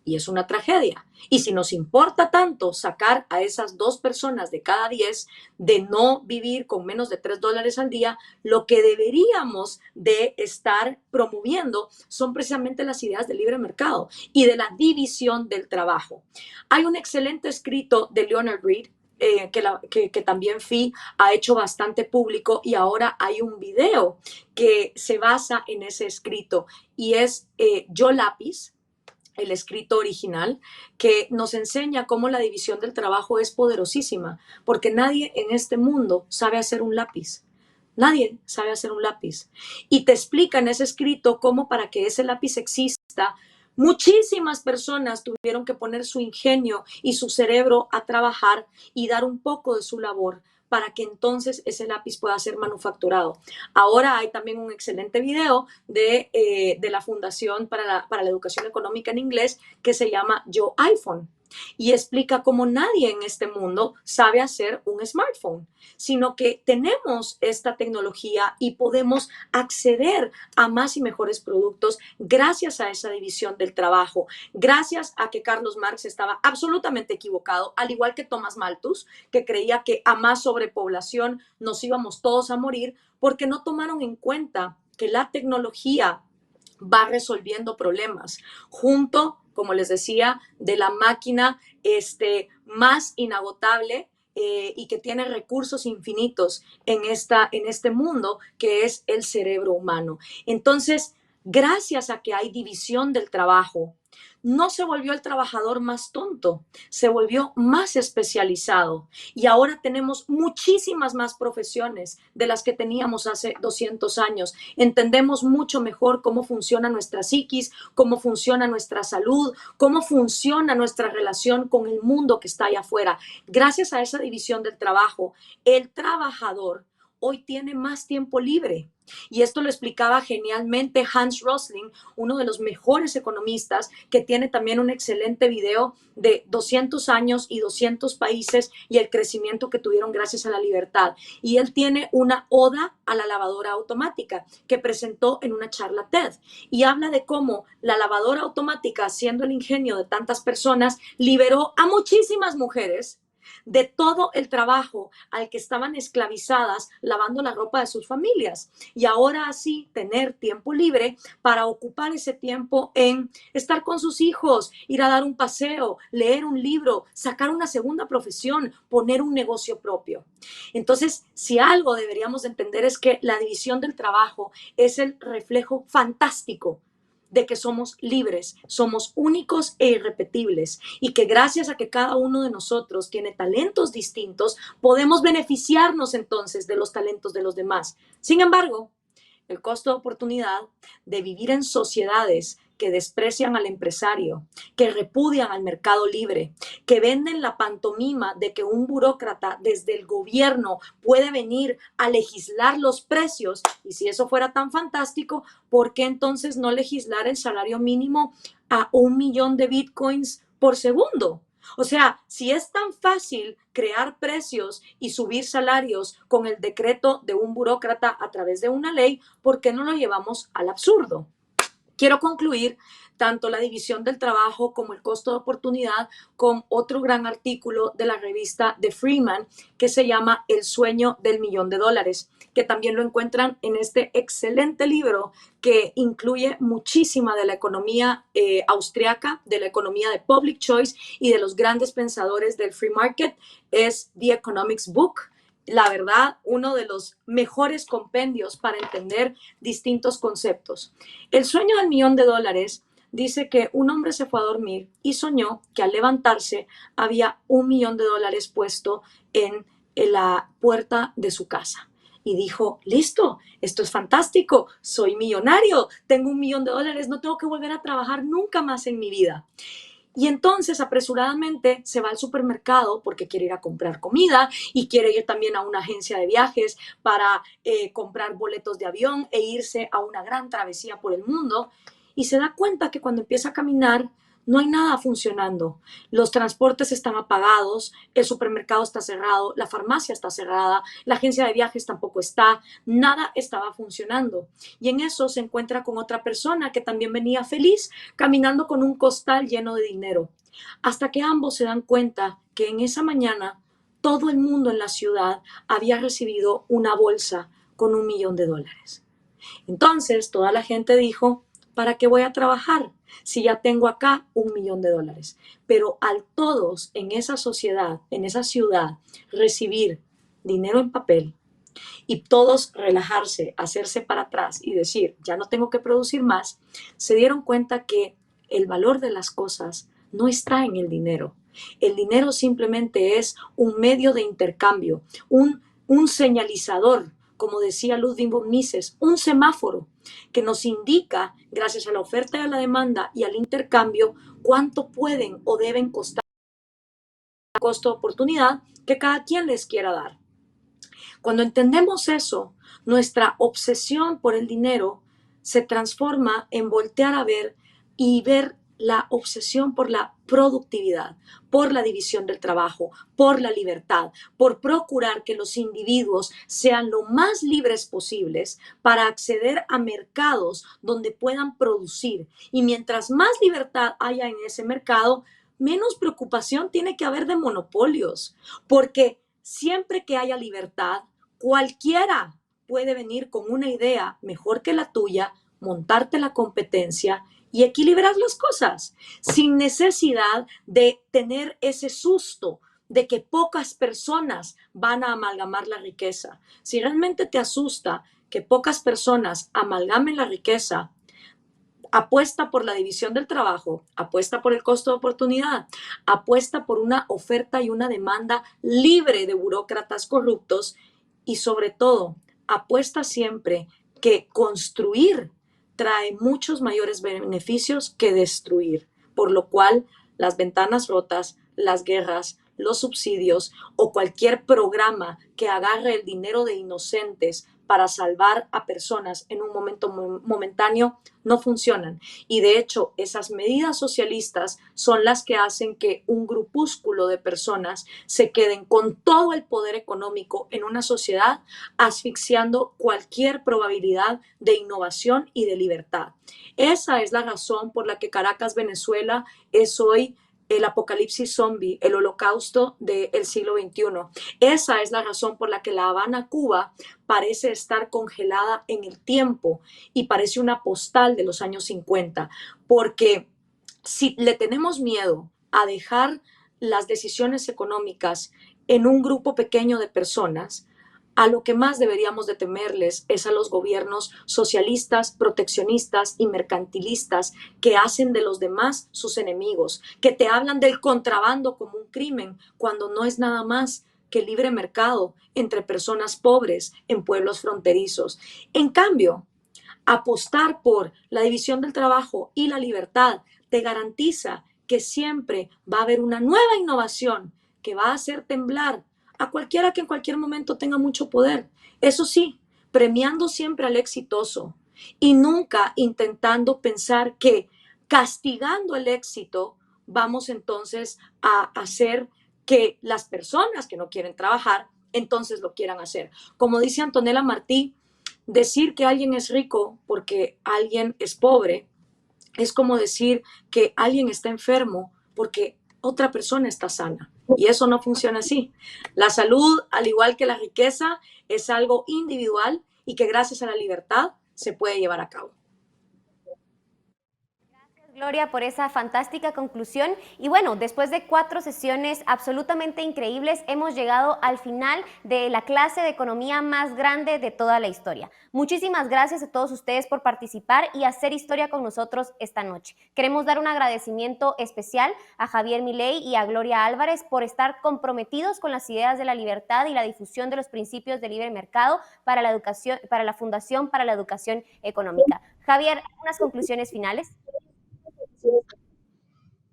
Y es una tragedia. Y si nos importa tanto sacar a esas 2 personas de cada 10 de no vivir con menos de $3 al día, lo que deberíamos de estar promoviendo son precisamente las ideas del libre mercado y de la división del trabajo. Hay un excelente escrito de Leonard Read, que también FI ha hecho bastante público, y ahora hay un video que se basa en ese escrito y es Yo Lápiz, el escrito original, que nos enseña cómo la división del trabajo es poderosísima, porque nadie en este mundo sabe hacer un lápiz. Nadie sabe hacer un lápiz. Y te explica en ese escrito cómo para que ese lápiz exista, muchísimas personas tuvieron que poner su ingenio y su cerebro a trabajar y dar un poco de su labor para que entonces ese lápiz pueda ser manufacturado. Ahora hay también un excelente video de la Fundación para la Educación Económica en Inglés que se llama Yo iPhone y explica cómo nadie en este mundo sabe hacer un smartphone, sino que tenemos esta tecnología y podemos acceder a más y mejores productos gracias a esa división del trabajo, gracias a que Carlos Marx estaba absolutamente equivocado, al igual que Thomas Malthus, que creía que a más sobrepoblación nos íbamos todos a morir, porque no tomaron en cuenta que la tecnología va resolviendo problemas junto, como les decía, de la máquina más inagotable y que tiene recursos infinitos en este mundo, que es el cerebro humano. Entonces, gracias a que hay división del trabajo, no se volvió el trabajador más tonto, se volvió más especializado y ahora tenemos muchísimas más profesiones de las que teníamos hace 200 años. Entendemos mucho mejor cómo funciona nuestra psiquis, cómo funciona nuestra salud, cómo funciona nuestra relación con el mundo que está allá afuera. Gracias a esa división del trabajo, el trabajador hoy tiene más tiempo libre. Y esto lo explicaba genialmente Hans Rosling, uno de los mejores economistas, que tiene también un excelente video de 200 años y 200 países y el crecimiento que tuvieron gracias a la libertad. Y él tiene una oda a la lavadora automática que presentó en una charla TED. Y habla de cómo la lavadora automática, siendo el ingenio de tantas personas, liberó a muchísimas mujeres de todo el trabajo al que estaban esclavizadas lavando la ropa de sus familias y ahora así tener tiempo libre para ocupar ese tiempo en estar con sus hijos, ir a dar un paseo, leer un libro, sacar una segunda profesión, poner un negocio propio. Entonces, si algo deberíamos entender es que la división del trabajo es el reflejo fantástico de que somos libres, somos únicos e irrepetibles y que gracias a que cada uno de nosotros tiene talentos distintos, podemos beneficiarnos entonces de los talentos de los demás. Sin embargo, el costo de oportunidad de vivir en sociedades que desprecian al empresario, que repudian al mercado libre, que venden la pantomima de que un burócrata desde el gobierno puede venir a legislar los precios, y si eso fuera tan fantástico, ¿por qué entonces no legislar el salario mínimo a 1 millón de bitcoins por segundo? O sea, si es tan fácil crear precios y subir salarios con el decreto de un burócrata a través de una ley, ¿por qué no lo llevamos al absurdo? Quiero concluir tanto la división del trabajo como el costo de oportunidad con otro gran artículo de la revista The Freeman que se llama El sueño del millón de dólares, que también lo encuentran en este excelente libro que incluye muchísima de la economía austriaca, de la economía de public choice y de los grandes pensadores del free market. Es The Economics Book. La verdad, uno de los mejores compendios para entender distintos conceptos. El sueño del millón de dólares dice que un hombre se fue a dormir y soñó que al levantarse había $1 millón puesto en la puerta de su casa. Y dijo, listo, esto es fantástico, soy millonario, tengo $1 millón, no tengo que volver a trabajar nunca más en mi vida. Y entonces apresuradamente se va al supermercado porque quiere ir a comprar comida y quiere ir también a una agencia de viajes para comprar boletos de avión e irse a una gran travesía por el mundo. Y se da cuenta que cuando empieza a caminar no hay nada funcionando. Los transportes están apagados, el supermercado está cerrado, la farmacia está cerrada, la agencia de viajes tampoco está, nada estaba funcionando. Y en eso se encuentra con otra persona que también venía feliz caminando con un costal lleno de dinero. Hasta que ambos se dan cuenta que en esa mañana todo el mundo en la ciudad había recibido una bolsa con $1 millón. Entonces toda la gente dijo, ¿para qué voy a trabajar si ya tengo acá $1 millón? Pero al todos en esa sociedad, en esa ciudad, recibir dinero en papel y todos relajarse, hacerse para atrás y decir, ya no tengo que producir más, se dieron cuenta que el valor de las cosas no está en el dinero. El dinero simplemente es un medio de intercambio, un señalizador, como decía Ludwig von Mises, un semáforo que nos indica, gracias a la oferta y a la demanda y al intercambio, cuánto pueden o deben costar el costo de oportunidad que cada quien les quiera dar. Cuando entendemos eso, nuestra obsesión por el dinero se transforma en voltear a ver y ver la obsesión por la productividad, por la división del trabajo, por la libertad, por procurar que los individuos sean lo más libres posibles para acceder a mercados donde puedan producir. Y mientras más libertad haya en ese mercado, menos preocupación tiene que haber de monopolios, porque siempre que haya libertad, cualquiera puede venir con una idea mejor que la tuya, montarte la competencia y equilibrar las cosas, sin necesidad de tener ese susto de que pocas personas van a amalgamar la riqueza. Si realmente te asusta que pocas personas amalgamen la riqueza, apuesta por la división del trabajo, apuesta por el costo de oportunidad, apuesta por una oferta y una demanda libre de burócratas corruptos y sobre todo, apuesta siempre que construir trae muchos mayores beneficios que destruir, por lo cual las ventanas rotas, las guerras, los subsidios o cualquier programa que agarre el dinero de inocentes para salvar a personas en un momento momentáneo no funcionan. Y de hecho, esas medidas socialistas son las que hacen que un grupúsculo de personas se queden con todo el poder económico en una sociedad, asfixiando cualquier probabilidad de innovación y de libertad. Esa es la razón por la que Caracas, Venezuela, es hoy el apocalipsis zombie, el holocausto del siglo XXI. Esa es la razón por la que La Habana, Cuba, parece estar congelada en el tiempo y parece una postal de los años 50, porque si le tenemos miedo a dejar las decisiones económicas en un grupo pequeño de personas, a lo que más deberíamos de temerles es a los gobiernos socialistas, proteccionistas y mercantilistas que hacen de los demás sus enemigos, que te hablan del contrabando como un crimen cuando no es nada más que libre mercado entre personas pobres en pueblos fronterizos. En cambio, apostar por la división del trabajo y la libertad te garantiza que siempre va a haber una nueva innovación que va a hacer temblar a cualquiera que en cualquier momento tenga mucho poder. Eso sí, premiando siempre al exitoso y nunca intentando pensar que castigando el éxito vamos entonces a hacer que las personas que no quieren trabajar entonces lo quieran hacer. Como dice Antonella Martí, decir que alguien es rico porque alguien es pobre es como decir que alguien está enfermo porque otra persona está sana. Y eso no funciona así. La salud, al igual que la riqueza, es algo individual y que gracias a la libertad se puede llevar a cabo. Gloria, por esa fantástica conclusión. Y bueno, después de 4 sesiones absolutamente increíbles, hemos llegado al final de la clase de economía más grande de toda la historia. Muchísimas gracias a todos ustedes por participar y hacer historia con nosotros esta noche. Queremos dar un agradecimiento especial a Javier Milei y a Gloria Álvarez por estar comprometidos con las ideas de la libertad y la difusión de los principios de libre mercado para la educación, para la Fundación para la Educación Económica. Javier, ¿unas conclusiones finales?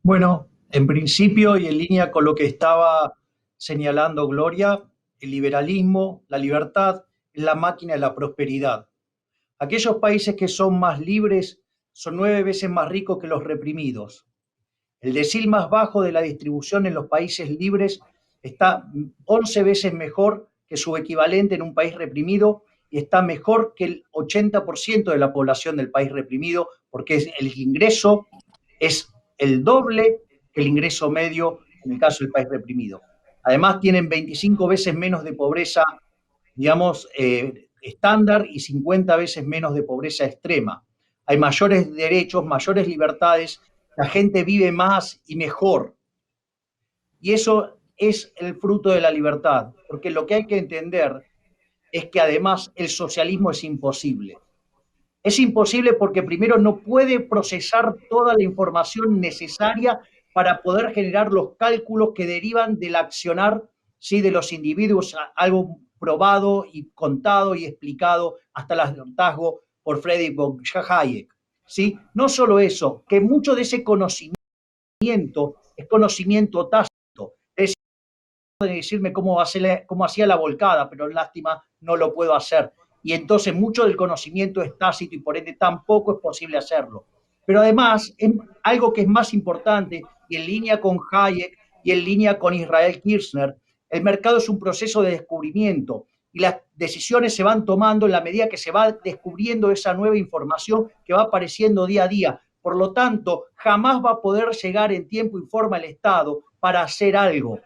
Bueno, en principio y en línea con lo que estaba señalando Gloria, el liberalismo, la libertad, es la máquina de la prosperidad. Aquellos países que son más libres son 9 veces más ricos que los reprimidos. El decil más bajo de la distribución en los países libres está 11 veces mejor que su equivalente en un país reprimido y está mejor que el 80% de la población del país reprimido, porque el ingreso es el doble que el ingreso medio en el caso del país reprimido. Además, tienen 25 veces menos de pobreza, digamos, estándar y 50 veces menos de pobreza extrema. Hay mayores derechos, mayores libertades, la gente vive más y mejor. Y eso es el fruto de la libertad, porque lo que hay que entender es que además el socialismo es imposible. Es imposible porque primero no puede procesar toda la información necesaria para poder generar los cálculos que derivan del accionar, ¿sí?, de los individuos, algo probado y contado y explicado hasta el hartazgo por Friedrich von Hayek, ¿sí? No solo eso, que mucho de ese conocimiento es conocimiento tácito. Es decirme cómo hacía la volcada, pero lástima, no lo puedo hacer. Y entonces mucho del conocimiento es tácito y por ende tampoco es posible hacerlo. Pero además, algo que es más importante, y en línea con Hayek y en línea con Israel Kirzner, el mercado es un proceso de descubrimiento y las decisiones se van tomando en la medida que se va descubriendo esa nueva información que va apareciendo día a día. Por lo tanto, jamás va a poder llegar en tiempo y forma el Estado para hacer algo.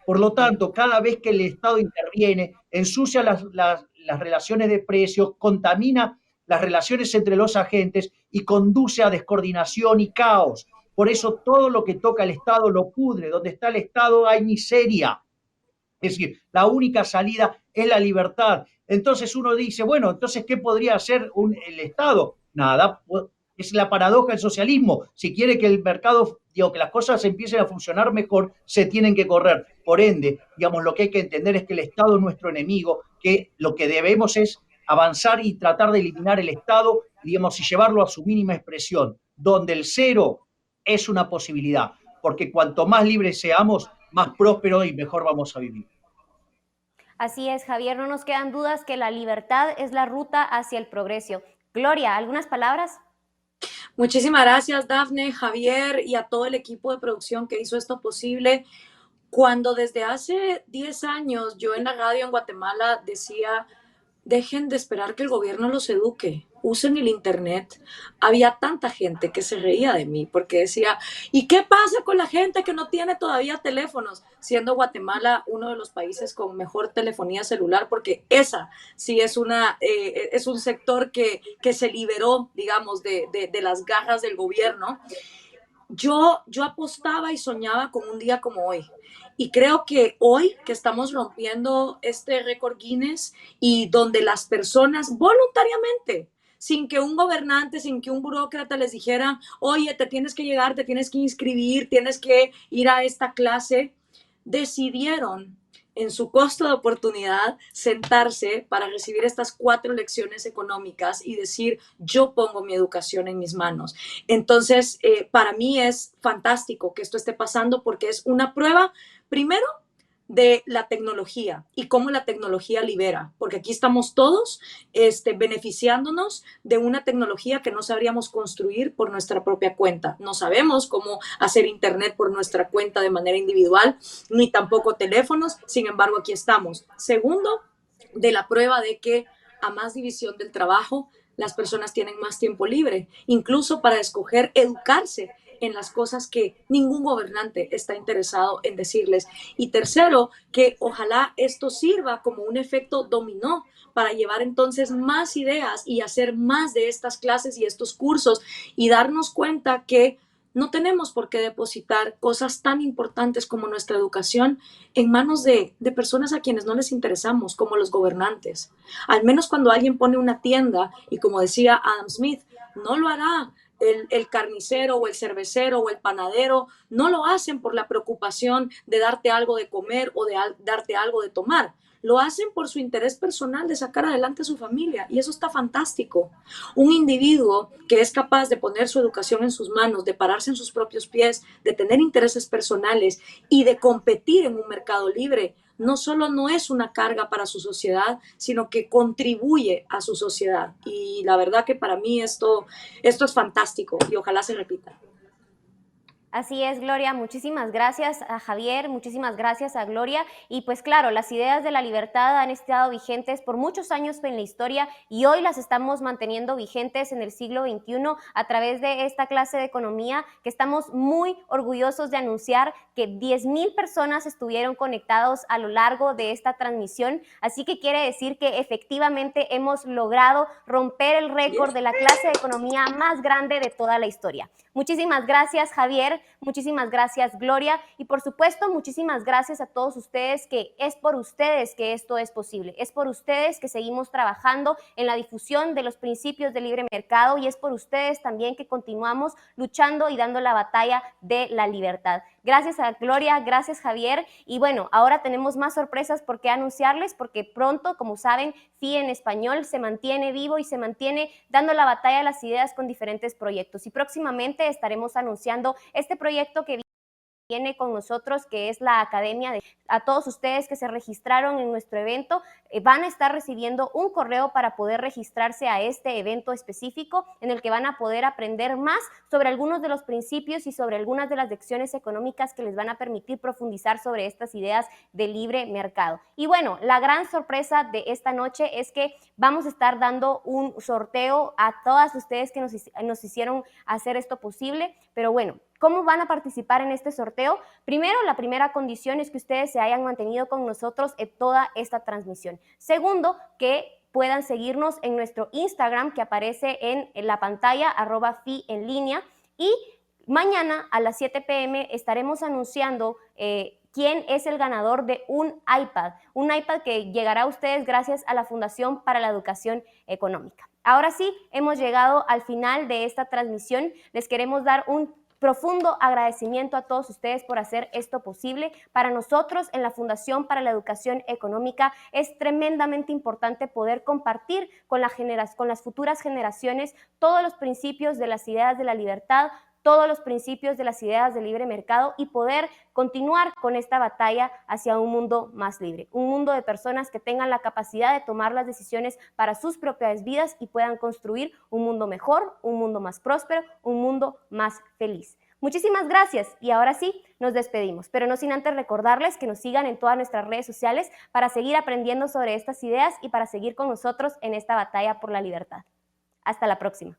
Por lo tanto, cada vez que el Estado interviene, ensucia las relaciones de precios, contamina las relaciones entre los agentes y conduce a descoordinación y caos. Por eso todo lo que toca el Estado lo pudre. Donde está el Estado hay miseria. Es decir, la única salida es la libertad. Entonces uno dice, bueno, entonces, ¿qué podría hacer el Estado? Nada, es la paradoja del socialismo. Si quiere que el mercado, que las cosas empiecen a funcionar mejor, se tienen que correr. Por ende, lo que hay que entender es que el Estado es nuestro enemigo, que lo que debemos es avanzar y tratar de eliminar el Estado, y llevarlo a su mínima expresión, donde el cero es una posibilidad, porque cuanto más libres seamos, más próspero y mejor vamos a vivir. Así es, Javier, no nos quedan dudas que la libertad es la ruta hacia el progreso. Gloria, ¿algunas palabras? Muchísimas gracias, Dafne, Javier y a todo el equipo de producción que hizo esto posible. Cuando desde hace 10 años yo en la radio en Guatemala decía, dejen de esperar que el gobierno los eduque, usen el internet. Había tanta gente que se reía de mí porque decía, ¿y qué pasa con la gente que no tiene todavía teléfonos? Siendo Guatemala uno de los países con mejor telefonía celular, porque esa sí es es un sector que se liberó, digamos, de las garras del gobierno. Yo apostaba y soñaba con un día como hoy. Y creo que hoy que estamos rompiendo este récord Guinness y donde las personas voluntariamente, sin que un gobernante, sin que un burócrata les dijera, oye, te tienes que llegar, te tienes que inscribir, tienes que ir a esta clase, decidieron en su costo de oportunidad sentarse para recibir estas 4 lecciones económicas y decir, yo pongo mi educación en mis manos. Entonces, para mí es fantástico que esto esté pasando porque es una prueba, primero, de la tecnología y cómo la tecnología libera, porque aquí estamos todos beneficiándonos de una tecnología que no sabríamos construir por nuestra propia cuenta. No sabemos cómo hacer internet por nuestra cuenta de manera individual, ni tampoco teléfonos, sin embargo aquí estamos. Segundo, de la prueba de que a más división del trabajo, las personas tienen más tiempo libre, incluso para escoger educarse en las cosas que ningún gobernante está interesado en decirles. Y tercero, que ojalá esto sirva como un efecto dominó para llevar entonces más ideas y hacer más de estas clases y estos cursos y darnos cuenta que no tenemos por qué depositar cosas tan importantes como nuestra educación en manos de personas a quienes no les interesamos, como los gobernantes. Al menos cuando alguien pone una tienda, y como decía Adam Smith, no lo hará el carnicero o el cervecero o el panadero, no lo hacen por la preocupación de darte algo de comer o de darte algo de tomar. Lo hacen por su interés personal de sacar adelante a su familia y eso está fantástico. Un individuo que es capaz de poner su educación en sus manos, de pararse en sus propios pies, de tener intereses personales y de competir en un mercado libre, no solo no es una carga para su sociedad, sino que contribuye a su sociedad. Y la verdad que para mí esto es fantástico y ojalá se repita. Así es, Gloria. Muchísimas gracias a Javier, muchísimas gracias a Gloria. Y pues claro, las ideas de la libertad han estado vigentes por muchos años en la historia y hoy las estamos manteniendo vigentes en el siglo XXI a través de esta clase de economía que estamos muy orgullosos de anunciar que 10,000 personas estuvieron conectados a lo largo de esta transmisión. Así que quiere decir que efectivamente hemos logrado romper el récord de la clase de economía más grande de toda la historia. Muchísimas gracias, Javier. muchísimas gracias Gloria y por supuesto muchísimas gracias a todos ustedes, que es por ustedes que esto es posible, es por ustedes que seguimos trabajando en la difusión de los principios del libre mercado y es por ustedes también que continuamos luchando y dando la batalla de la libertad. Gracias a Gloria, gracias Javier y bueno, ahora tenemos más sorpresas por qué anunciarles porque pronto, como saben, FI en español se mantiene vivo y se mantiene dando la batalla de las ideas con diferentes proyectos y próximamente estaremos anunciando este proyecto que viene con nosotros, que es la Academia. A todos ustedes que se registraron en nuestro evento, van a estar recibiendo un correo para poder registrarse a este evento específico en el que van a poder aprender más sobre algunos de los principios y sobre algunas de las lecciones económicas que les van a permitir profundizar sobre estas ideas de libre mercado. Y bueno, la gran sorpresa de esta noche es que vamos a estar dando un sorteo a todas ustedes que nos hicieron hacer esto posible, pero bueno, ¿cómo van a participar en este sorteo? Primero, la primera condición es que ustedes se hayan mantenido con nosotros en toda esta transmisión. Segundo, que puedan seguirnos en nuestro Instagram que aparece en la pantalla, @FI en línea. Y mañana a las 7 p.m. estaremos anunciando quién es el ganador de un iPad que llegará a ustedes gracias a la Fundación para la Educación Económica. Ahora sí, hemos llegado al final de esta transmisión. Les queremos dar un profundo agradecimiento a todos ustedes por hacer esto posible. Para nosotros en la Fundación para la Educación Económica es tremendamente importante poder compartir con las futuras generaciones todos los principios de las ideas de la libertad, todos los principios de las ideas del libre mercado y poder continuar con esta batalla hacia un mundo más libre, un mundo de personas que tengan la capacidad de tomar las decisiones para sus propias vidas y puedan construir un mundo mejor, un mundo más próspero, un mundo más feliz. Muchísimas gracias y ahora sí nos despedimos, pero no sin antes recordarles que nos sigan en todas nuestras redes sociales para seguir aprendiendo sobre estas ideas y para seguir con nosotros en esta batalla por la libertad. Hasta la próxima.